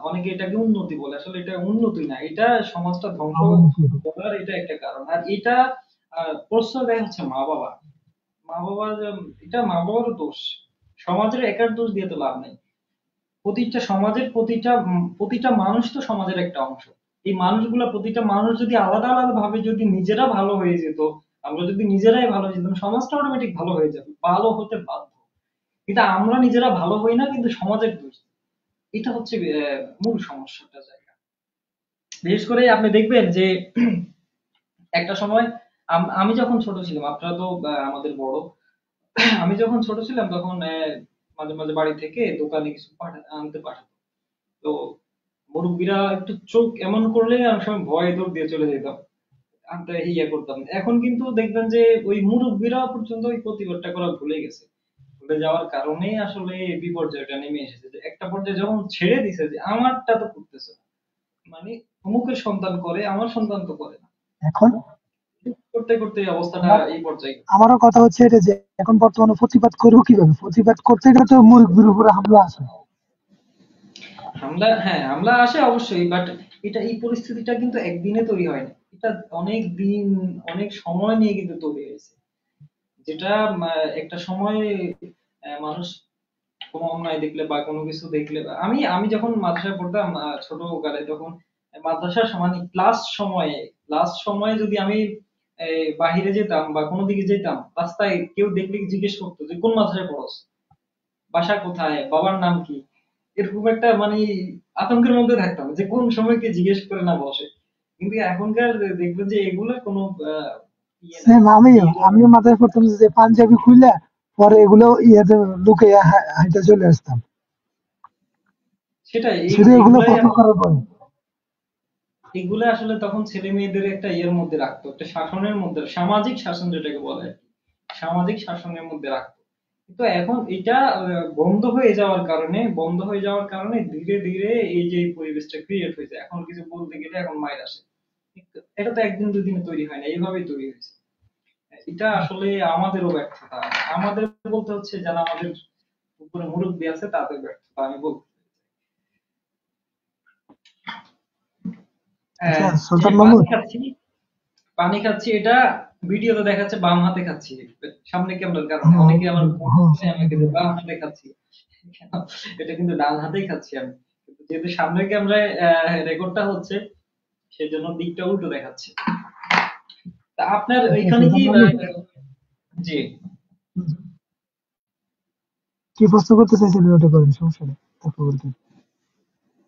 অনেকে এটাকে উন্নতি বলে, আসলে এটা উন্নতি না, এটা সমাজটা ধ্বংস অবনতি। করার এটা একটা কারণ। আর এটা প্রশ্রয় দেয় হচ্ছে মা বাবা। মা বাবা এটা মা বাবারও দোষ, সমাজের একার দোষ দিয়ে তো লাভ নেই। প্রতিটা সমাজের প্রতিটা মানুষ তো সমাজের একটা অংশ। এই মানুষগুলা প্রতিটা মানুষ যদি আলাদা আলাদা ভাবে যদি নিজেরা ভালো হয়ে যেত, আমরা যদি নিজেরাই ভালো হয়ে যেতাম, সমাজটা অটোমেটিক ভালো হয়ে যাবে, ভালো হতে বাধ্য। কিন্তু আমরা নিজেরা ভালো হই না, কিন্তু সমাজের দোষ। এটা হচ্ছে মূল সমস্যাটা জায়গা। বিশেষ করে আপনি দেখবেন যে একটা সময় আমি যখন ছোট ছিলাম, আপনারা তো আমাদের বড়, আমি যখন ছোট ছিলাম তখন মাঝে মাঝে বাড়ি থেকে দোকানে কিছু আনতে পাঠাতো। তো মুরব্বীরা একটু চোখ এমন করলে অনেক সময় ভয়ে দৌড় দিয়ে চলে যেতাম, আনতে ইয়ে করতাম। এখন কিন্তু দেখবেন যে ওই মুরব্বীরা পর্যন্ত ওই প্রতিবাদটা করা ভুলে গেছে। ভুলে যাওয়ার কারণেই আসলে এই বিপর্যয়টা নেমে এসেছে, যে একটা পর্যায়ে যখন ছেড়ে দিছে যে আমারটা তো করতেছে না, মানে অমুকের সন্তান করে, আমার সন্তান তো করে না, এখন করতে করতে এই অবস্থাটা আমার এই পর্যায়ে। আমারও কথা হচ্ছে এটা যে এখন বর্তমানে প্রতিবাদ করবো কিভাবে? প্রতিবাদ করতে গেলে তো মুরব্বির উপরে হামলা আছে। হামলা, হ্যাঁ হামলা আসে অবশ্যই, বাট এটা এই পরিস্থিতিটা কিন্তু একদিনে তৈরি হয় না, এটা অনেক দিন, অনেক সময় নিয়ে কিন্তু তৈরি হয়েছে। যেটা একটা সময় মানুষ কোনো অন্যায় দেখলে বা কোনো কিছু দেখলে, আমি আমি যখন মাদ্রাসায় পড়তাম ছোট কালে, তখন মাদ্রাসার মানে ক্লাস সময়ে যদি আমি বাহিরে যেতাম বা কোনো দিকে যেতাম, রাস্তায় কেউ দেখলে জিজ্ঞেস করতো যে কোন মাদ্রাসায় পড়স, বাসা কোথায়, বাবার নাম কি, এরকম একটা মানে আতঙ্কের মধ্যে থাকতাম যে কোন সময় কে জিজ্ঞেস করে না বসে। কিন্তু এখনকার দেখবেন যে এগুলো কোনো ইয়ে নাই, সেম আমিও এগুলো আমিও মাথায় পড়তাম যে পাঞ্জাবি খুললে পরে এগুলো ইয়েতে লুকে হাইটে চলে আসতাম। সেটাই, শুধু এগুলো এগুলাই ফটো করার পরে। এগুলো আসলে তখন ছেলে মেয়েদের একটা ইয়ের মধ্যে রাখতো, একটা শাসনের মধ্যে, সামাজিক শাসন যেটাকে বলে আর কি, সামাজিক শাসনের মধ্যে রাখতো। কিন্তু এখন এটা বন্ধ হয়ে যাওয়ার কারণে ধীরে ধীরে এই যে এই পরিবেশটা ক্রিয়েট হয়েছে, এখন কিছু বলতে গেলে এখন মাইর আসে। কিন্তু এটা তো একদিন দুই দিনে তৈরি হয় না, এইভাবেই তৈরি হয়েছে। এটা আসলে আমাদেরও ব্যর্থতা, আমাদের বলতে হচ্ছে যারা আমাদের উপরে মুরব্বী আছে তাদের ব্যর্থতা আমি বলবো। আচ্ছা যে সুলতান পানি মাহমুদ, খাচ্ছি, পানি খাচ্ছি, এটা ভিডিওতে দেখাচ্ছে বাম হাতে খাচ্ছি, সামনে ক্যামেরার কারণে হ্যাঁ, অনেকে আমার হ্যাঁ, বলছে আমাকে যে বাম হাতে খাচ্ছি, কেন? এটা কিন্তু ডান হাতেই খাচ্ছি আমি, কিন্তু যেহেতু সামনের ক্যামেরায় রেকর্ডটা হচ্ছে, সেজন্য দিকটা উল্টো দেখাচ্ছে। তা আপনার আচ্ছা এখানে কি সুলতান মাহমুদ, জি, কি প্রশ্ন করতে চাইছিলেন ওটা করেন, সমস্যা নেই, তারপর বলতেন।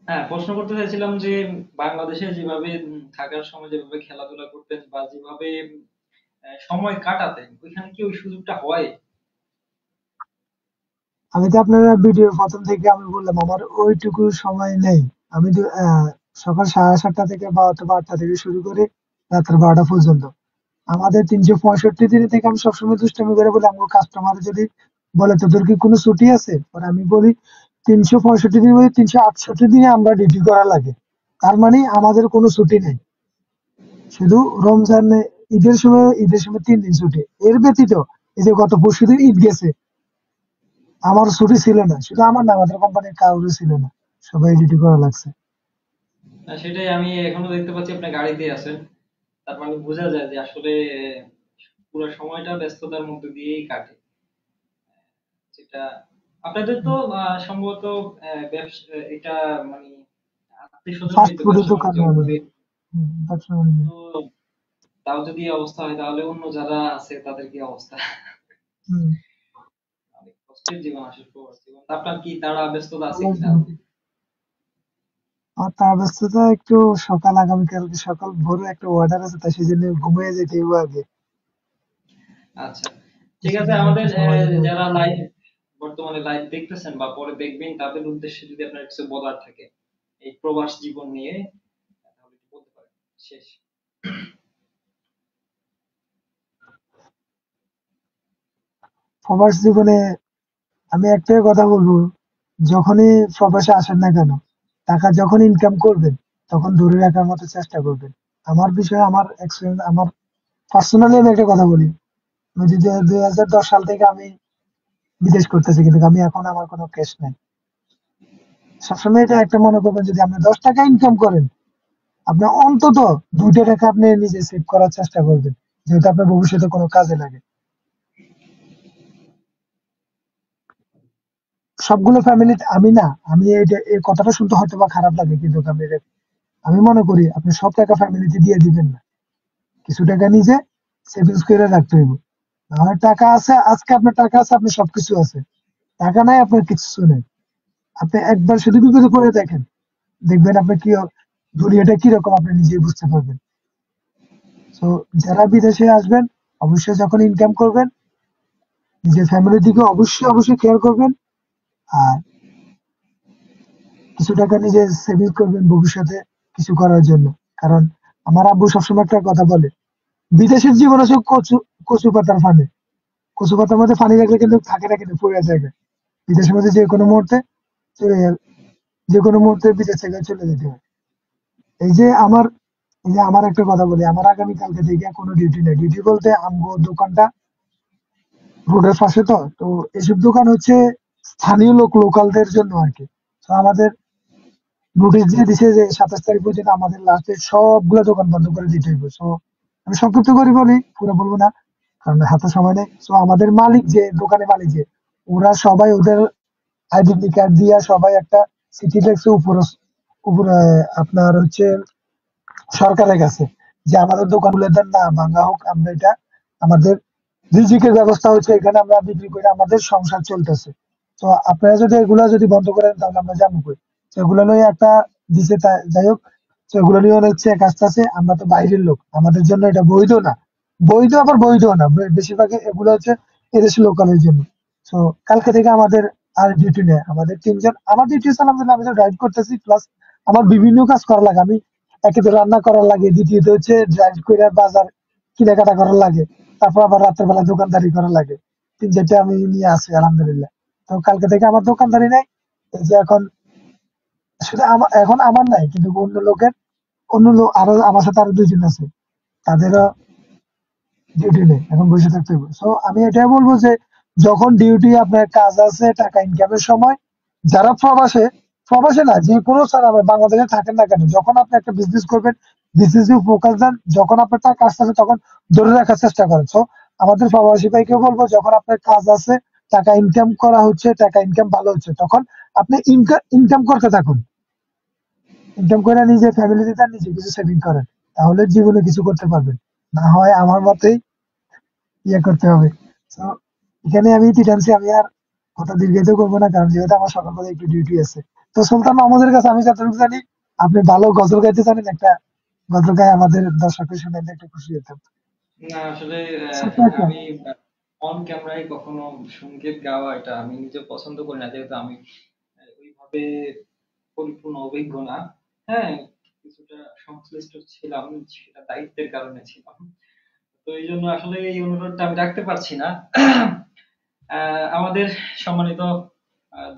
হ্যাঁ প্রশ্ন করতে চাইছিলাম যে বাংলাদেশে যেভাবে থাকার সময় যেভাবে খেলাধুলা করতেন বা যেভাবে সময় কাটাতেন, ওইখানে কি ওই সুযোগটা হয়? আমি তো আপনার ভিডিওর প্রথম থেকে আমি বললাম আমার ওইটুকু সময় নেই। আমি সকাল 7:30 থেকে বা অথবা 8টা থেকে শুরু করে রাত্র 12টা পর্যন্ত আমাদের 365 দিনে থেকে আমি সবসময় দুষ্টামি করে বলি আমার কাস্টমার যদি বলে তোদের কি কোনো ছুটি আছে, পরে আমি বলি 365 দিনের মধ্যে 368 দিনে আমরা ডিউটি করা লাগে। তার মানে আমাদের কোনো ছুটি নেই, শুধু রমজানে ঈদের সময় 3 দিন ছুটি। এর ব্যতীত এই যে গত পরশুদিন ঈদ গেছে, আমার ছুটি ছিল না, শুধু আমার না আমাদের কোম্পানির কারোরই ছিল না, সবাই ডিউটি করা লাগছে। সেটাই, আমি এখনো দেখতে পাচ্ছি আপনি গাড়িতে আছেন, তার মানে বোঝা যায় যে আসলে পুরো সময়টা ব্যস্ততার মধ্যে দিয়েই কাটে। যেটা আপনাদের তো সম্ভবত ব্যবসা এটা মানে আত্মীয় স্বজনরাই ফাস্ট তো ফুডের ব্যবসা দোকান বাণিজ্য আমাদের। করে। ব্যবসা বাণিজ্য। তো তাও যদি এই অবস্থা হয়, তাহলে অন্য যারা আছে তাদের কি অবস্থা? হুম, অনেক কষ্টের জীবন আসলে প্রবাস জীবন। আপনার কি তারা ব্যস্ততা আছে ভালো কিনা? ছিল। আর তার ব্যস্ততা একটু সকাল, আগামীকাল সকাল ভোরে একটা অর্ডার আছে, তাই সেই জন্য ঘুমিয়ে যেতে হবে আগে। আচ্ছা, ঠিক আছে। সেজন্য আমাদের একটু সময় দিতে যারা হবে। বর্তমানে লাইভ দেখতেছেন বা পরে দেখবেন, তাদের উদ্দেশ্যে যদি আপনার কিছু বলার থাকে এই প্রবাস জীবন নিয়ে, তাহলে একটু বলতে পারেন। শেষ। প্রবাস জীবনে আমি একটাই কথা বলবো, যখনই প্রবাসে আসেন না কেন, টাকা যখন ইনকাম করবেন তখন ধরে রাখার মতো চেষ্টা করবেন। আমার বিষয়ে আমার এক্সপিরিয়েন্স, আমার পার্সোনালি আমি একটা কথা বলি, আমি যদি 2010 সাল থেকে আমি বিদেশ করতেছি, কিন্তু আমি এখন আমার কোনো ক্যাশ নাই। সবসময় এটা একটা মনে করবেন, যদি আপনি 10 টাকা ইনকাম করেন, আপনি অন্তত 2টা টাকা আপনি নিজে সেভ করার চেষ্টা করবেন, যেহেতু আপনার ভবিষ্যতে কোনো কাজে লাগে। সবগুলো ফ্যামিলি আমি না, আমি এই কথাটা শুনতে হয়তো বা খারাপ লাগে, কিন্তু আমি মনে করি আপনি সব টাকা ফ্যামিলিতে দিয়ে দিবেন না। কিছু টাকা নিজে সেভিংস করে রাখতে হইব। না হয় টাকা আছে, আজকে আপনার টাকা আছে, আপনার সবকিছু আছে। টাকা নাই, আপনার কিছু নেই। আপনি একবার শুধু বিপদে পড়ে দেখেন, দেখবেন আপনি দুনিয়াটা কিরকম আপনি নিজেই বুঝতে পারবেন। তো যারা বিদেশে আসবেন, অবশ্যই যখন ইনকাম করবেন, নিজের ফ্যামিলির দিকে অবশ্যই খেয়াল করবেন। আর কিছু টাকা নিজে সেভিংস করবেন ভবিষ্যতে কিছু করার জন্য। কারণ আমার আব্বু সবসময় একটা কথা বলে, বিদেশের জীবন হচ্ছে কচু পাতার ফানে। কচু পাতার মধ্যে পানি রাখলে কিন্তু থাকে না, কিন্তু পড়ে যায়। বিদেশের মধ্যে চলে যাবে, যে কোনো মুহূর্তে বিদেশ থেকে চলে যেতে হয়। এই যে আমার এই যে আমার একটা কথা বলি, আমার আগামীকালকে থেকে কোনো ডিউটি নেই। ডিউটি বলতে আমগো দোকানটা রোডের পাশে, তো এসব দোকান হচ্ছে স্থানীয় লোকালদের জন্য আরকি। তো আমাদের নোটিশ দিয়ে দিছে যে ২৭ তারিখ পর্যন্ত আমাদের লাস্টের সবগুলা দোকান বন্ধ করে দিতে হইবে। সো আমি সংক্ষিপ্ত করে বলি, পুরো বলবো না, কারণ হাতে সময় নেই। সো আমাদের মালিক যে দোকানের মালিক যে, ওরা সবাই ওদের আইডেন্টি কার্ড দিয়া সবাই একটা চিঠি লিখছে উপরে আপনার হচ্ছে সরকারের কাছে, যে আমাদের দোকানগুলো দেন না ভাঙা হোক, আমরা এটা আমাদের রিজিকের ব্যবস্থা হচ্ছে, এখানে আমরা বিক্রি করে আমাদের সংসার চলতেছে। তো আপনারা যদি এগুলা যদি বন্ধ করেন তাহলে আমরা যাবো কই? তো এগুলো নিয়ে একটা দিছে, যাই হোক। তো এগুলো নিয়ে হচ্ছে কাজটা আছে, আমরা তো বাইরের লোক, আমাদের জন্য এটা বৈধ না। বৈধ আবার বৈধ না, বেশিরভাগ এগুলো হচ্ছে এদেশের লোকালের জন্য। তো কালকে থেকে আমাদের আর ডিউটি নেই, আমাদের ৩ জন। আমার ডিউটি আছে আলহামদুলিল্লাহ, আমি তো ড্রাইভ করতেছি, প্লাস আমার বিভিন্ন কাজ করা লাগে। আমি একে তো রান্না করার লাগে, দ্বিতীয়ত হচ্ছে ড্রাইভ করে বাজার কেনাকাটা করার লাগে, তারপর আবার রাতের বেলা দোকানদারি করা লাগে। ৩-৪টা আমি নিয়ে আসি আলহামদুলিল্লাহ। তো কালকে থেকে আমার দোকানদারি নাই। এই যে এখন শুধু এখন আমার নাই, কিন্তু অন্য লোক আরো আমার সাথে আরো ২ জন আছে। তাদেরও ডিউটি নেই, এখন বসে থাকতে হবে। সো আমি এটাই বলবো যে যখন ডিউটি আপনার কাজ আছে, টাকা ইনকামের সময়, যারা প্রবাসে না, যে কোনো স্থানে আপনি বাংলাদেশে থাকেন না কেন, যখন আপনি একটা বিজনেস করবেন, বিজনেসে ফোকাস দেন। যখন আপনার টাকা আসতেছে তখন ধরে রাখার চেষ্টা করেন। সো আমাদের প্রবাসী ভাইকে বলবো, যখন আপনার কাজ আছে, টাকা ইনকাম করা হচ্ছে, টাকা ইনকাম ভালো হচ্ছে, তখন আপনি ইনকাম করতে থাকুন। ইনকাম করে নিজের ফ্যামিলিতে তার নিজে কিছু সেভিং করেন, তাহলে জীবনে কিছু করতে পারবেন। না হয় আমার মতেই করতে হবে। তো এখানে আমি টানছি, আমি আর কথা দীর্ঘায়িত করবো না, কারণ যেহেতু আমার সকালবেলা একটু ডিউটি আছে। তো সুলতান মাহমুদের কাছে আমি যতটুকু জানি, আপনি ভালো গজল গাইতে জানেন। একটা গজল গায়ে আমাদের দর্শককে শুনাইলে একটু খুশি হতাম। না আসলে ছোট্ট একটা। আমি অন ক্যামেরায় কখনো সঙ্গীত গাওয়া এটা আমি নিজে পছন্দ করি না, যেহেতু আমি ওইভাবে পরিপূর্ণ অভিজ্ঞ না। হ্যাঁ, কিছুটা সংশ্লিষ্ট ছিলাম, সেটা দায়িত্বের কারণে ছিলাম। তো এই জন্য আসলে এই অনুরোধটা আমি রাখতে পারছি না। আমাদের সম্মানিত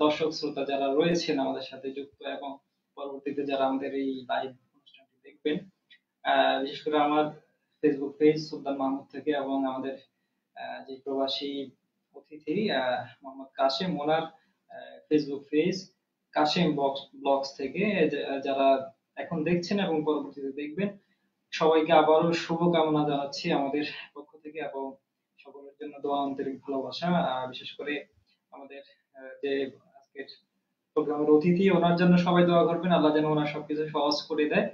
দর্শক শ্রোতা যারা রয়েছেন আমাদের সাথে যুক্ত, এবং পরবর্তীতে যারা আমাদের এই লাইভ অনুষ্ঠানটি দেখবেন, বিশেষ করে আমার ফেসবুক পেজ সুলতান মাহমুদ থেকে, এবং আমাদের যে প্রবাসী অতিথি মোহাম্মদ কাশেম, ওনার ফেসবুক পেজ কাশেম ব্লগস থেকে, যারা এখন দেখছেন এবং পরবর্তীতে দেখবেন, সবাইকে আবারও শুভকামনা জানাচ্ছি আমাদের পক্ষ থেকে, এবং সকলের জন্য দোয়া, আন্তরিক ভালোবাসা। বিশেষ করে আমাদের যে আজকের প্রোগ্রামের অতিথি, ওনার জন্য সবাই দোয়া করবেন, আল্লাহ যেন ওনার সবকিছু সহজ করে দেয়,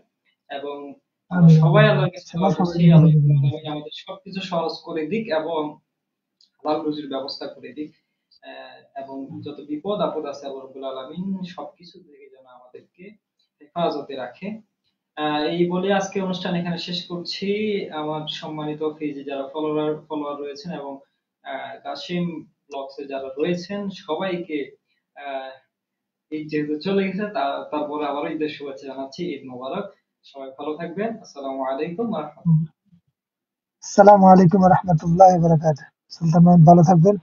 এবং আমরা আমি সবাই আল্লাহর কাছে আল্লাহ দোয়া করছি, সবাইকে ভালো আল্লাহ করে যেন দিয়েছে। আমাদের সবকিছু সহজ করে দিক, এবং হালাল রুজির ব্যবস্থা করে দিক। এবং যত বিপদ আপদ আছে আল্লাহ রাব্বুল আলামিন সবকিছু থেকে যেন আমাদেরকে হেফাজতে রাখে। এই বলে আজকে অনুষ্ঠান এখানে শেষ করছি। আমার সম্মানিত পেজে যারা ফলোয়ার রয়েছেন, এবং কাশিম ব্লগস এ যারা রয়েছেন, সবাইকে আহ ঈদ যেহেতু চলে গেছে, তারপরে আবার ঈদের শুভেচ্ছা জানাচ্ছি। ঈদ মোবারক। সবাই ভালো থাকবেন। আসসালামু আলাইকুম ওয়া রাহমাতুল্লাহ। আসসালামু আলাইকুম রহমতুল্লাহ বারাকাতুহ। সুলতান মাহমুদ, ভালো থাকবেন।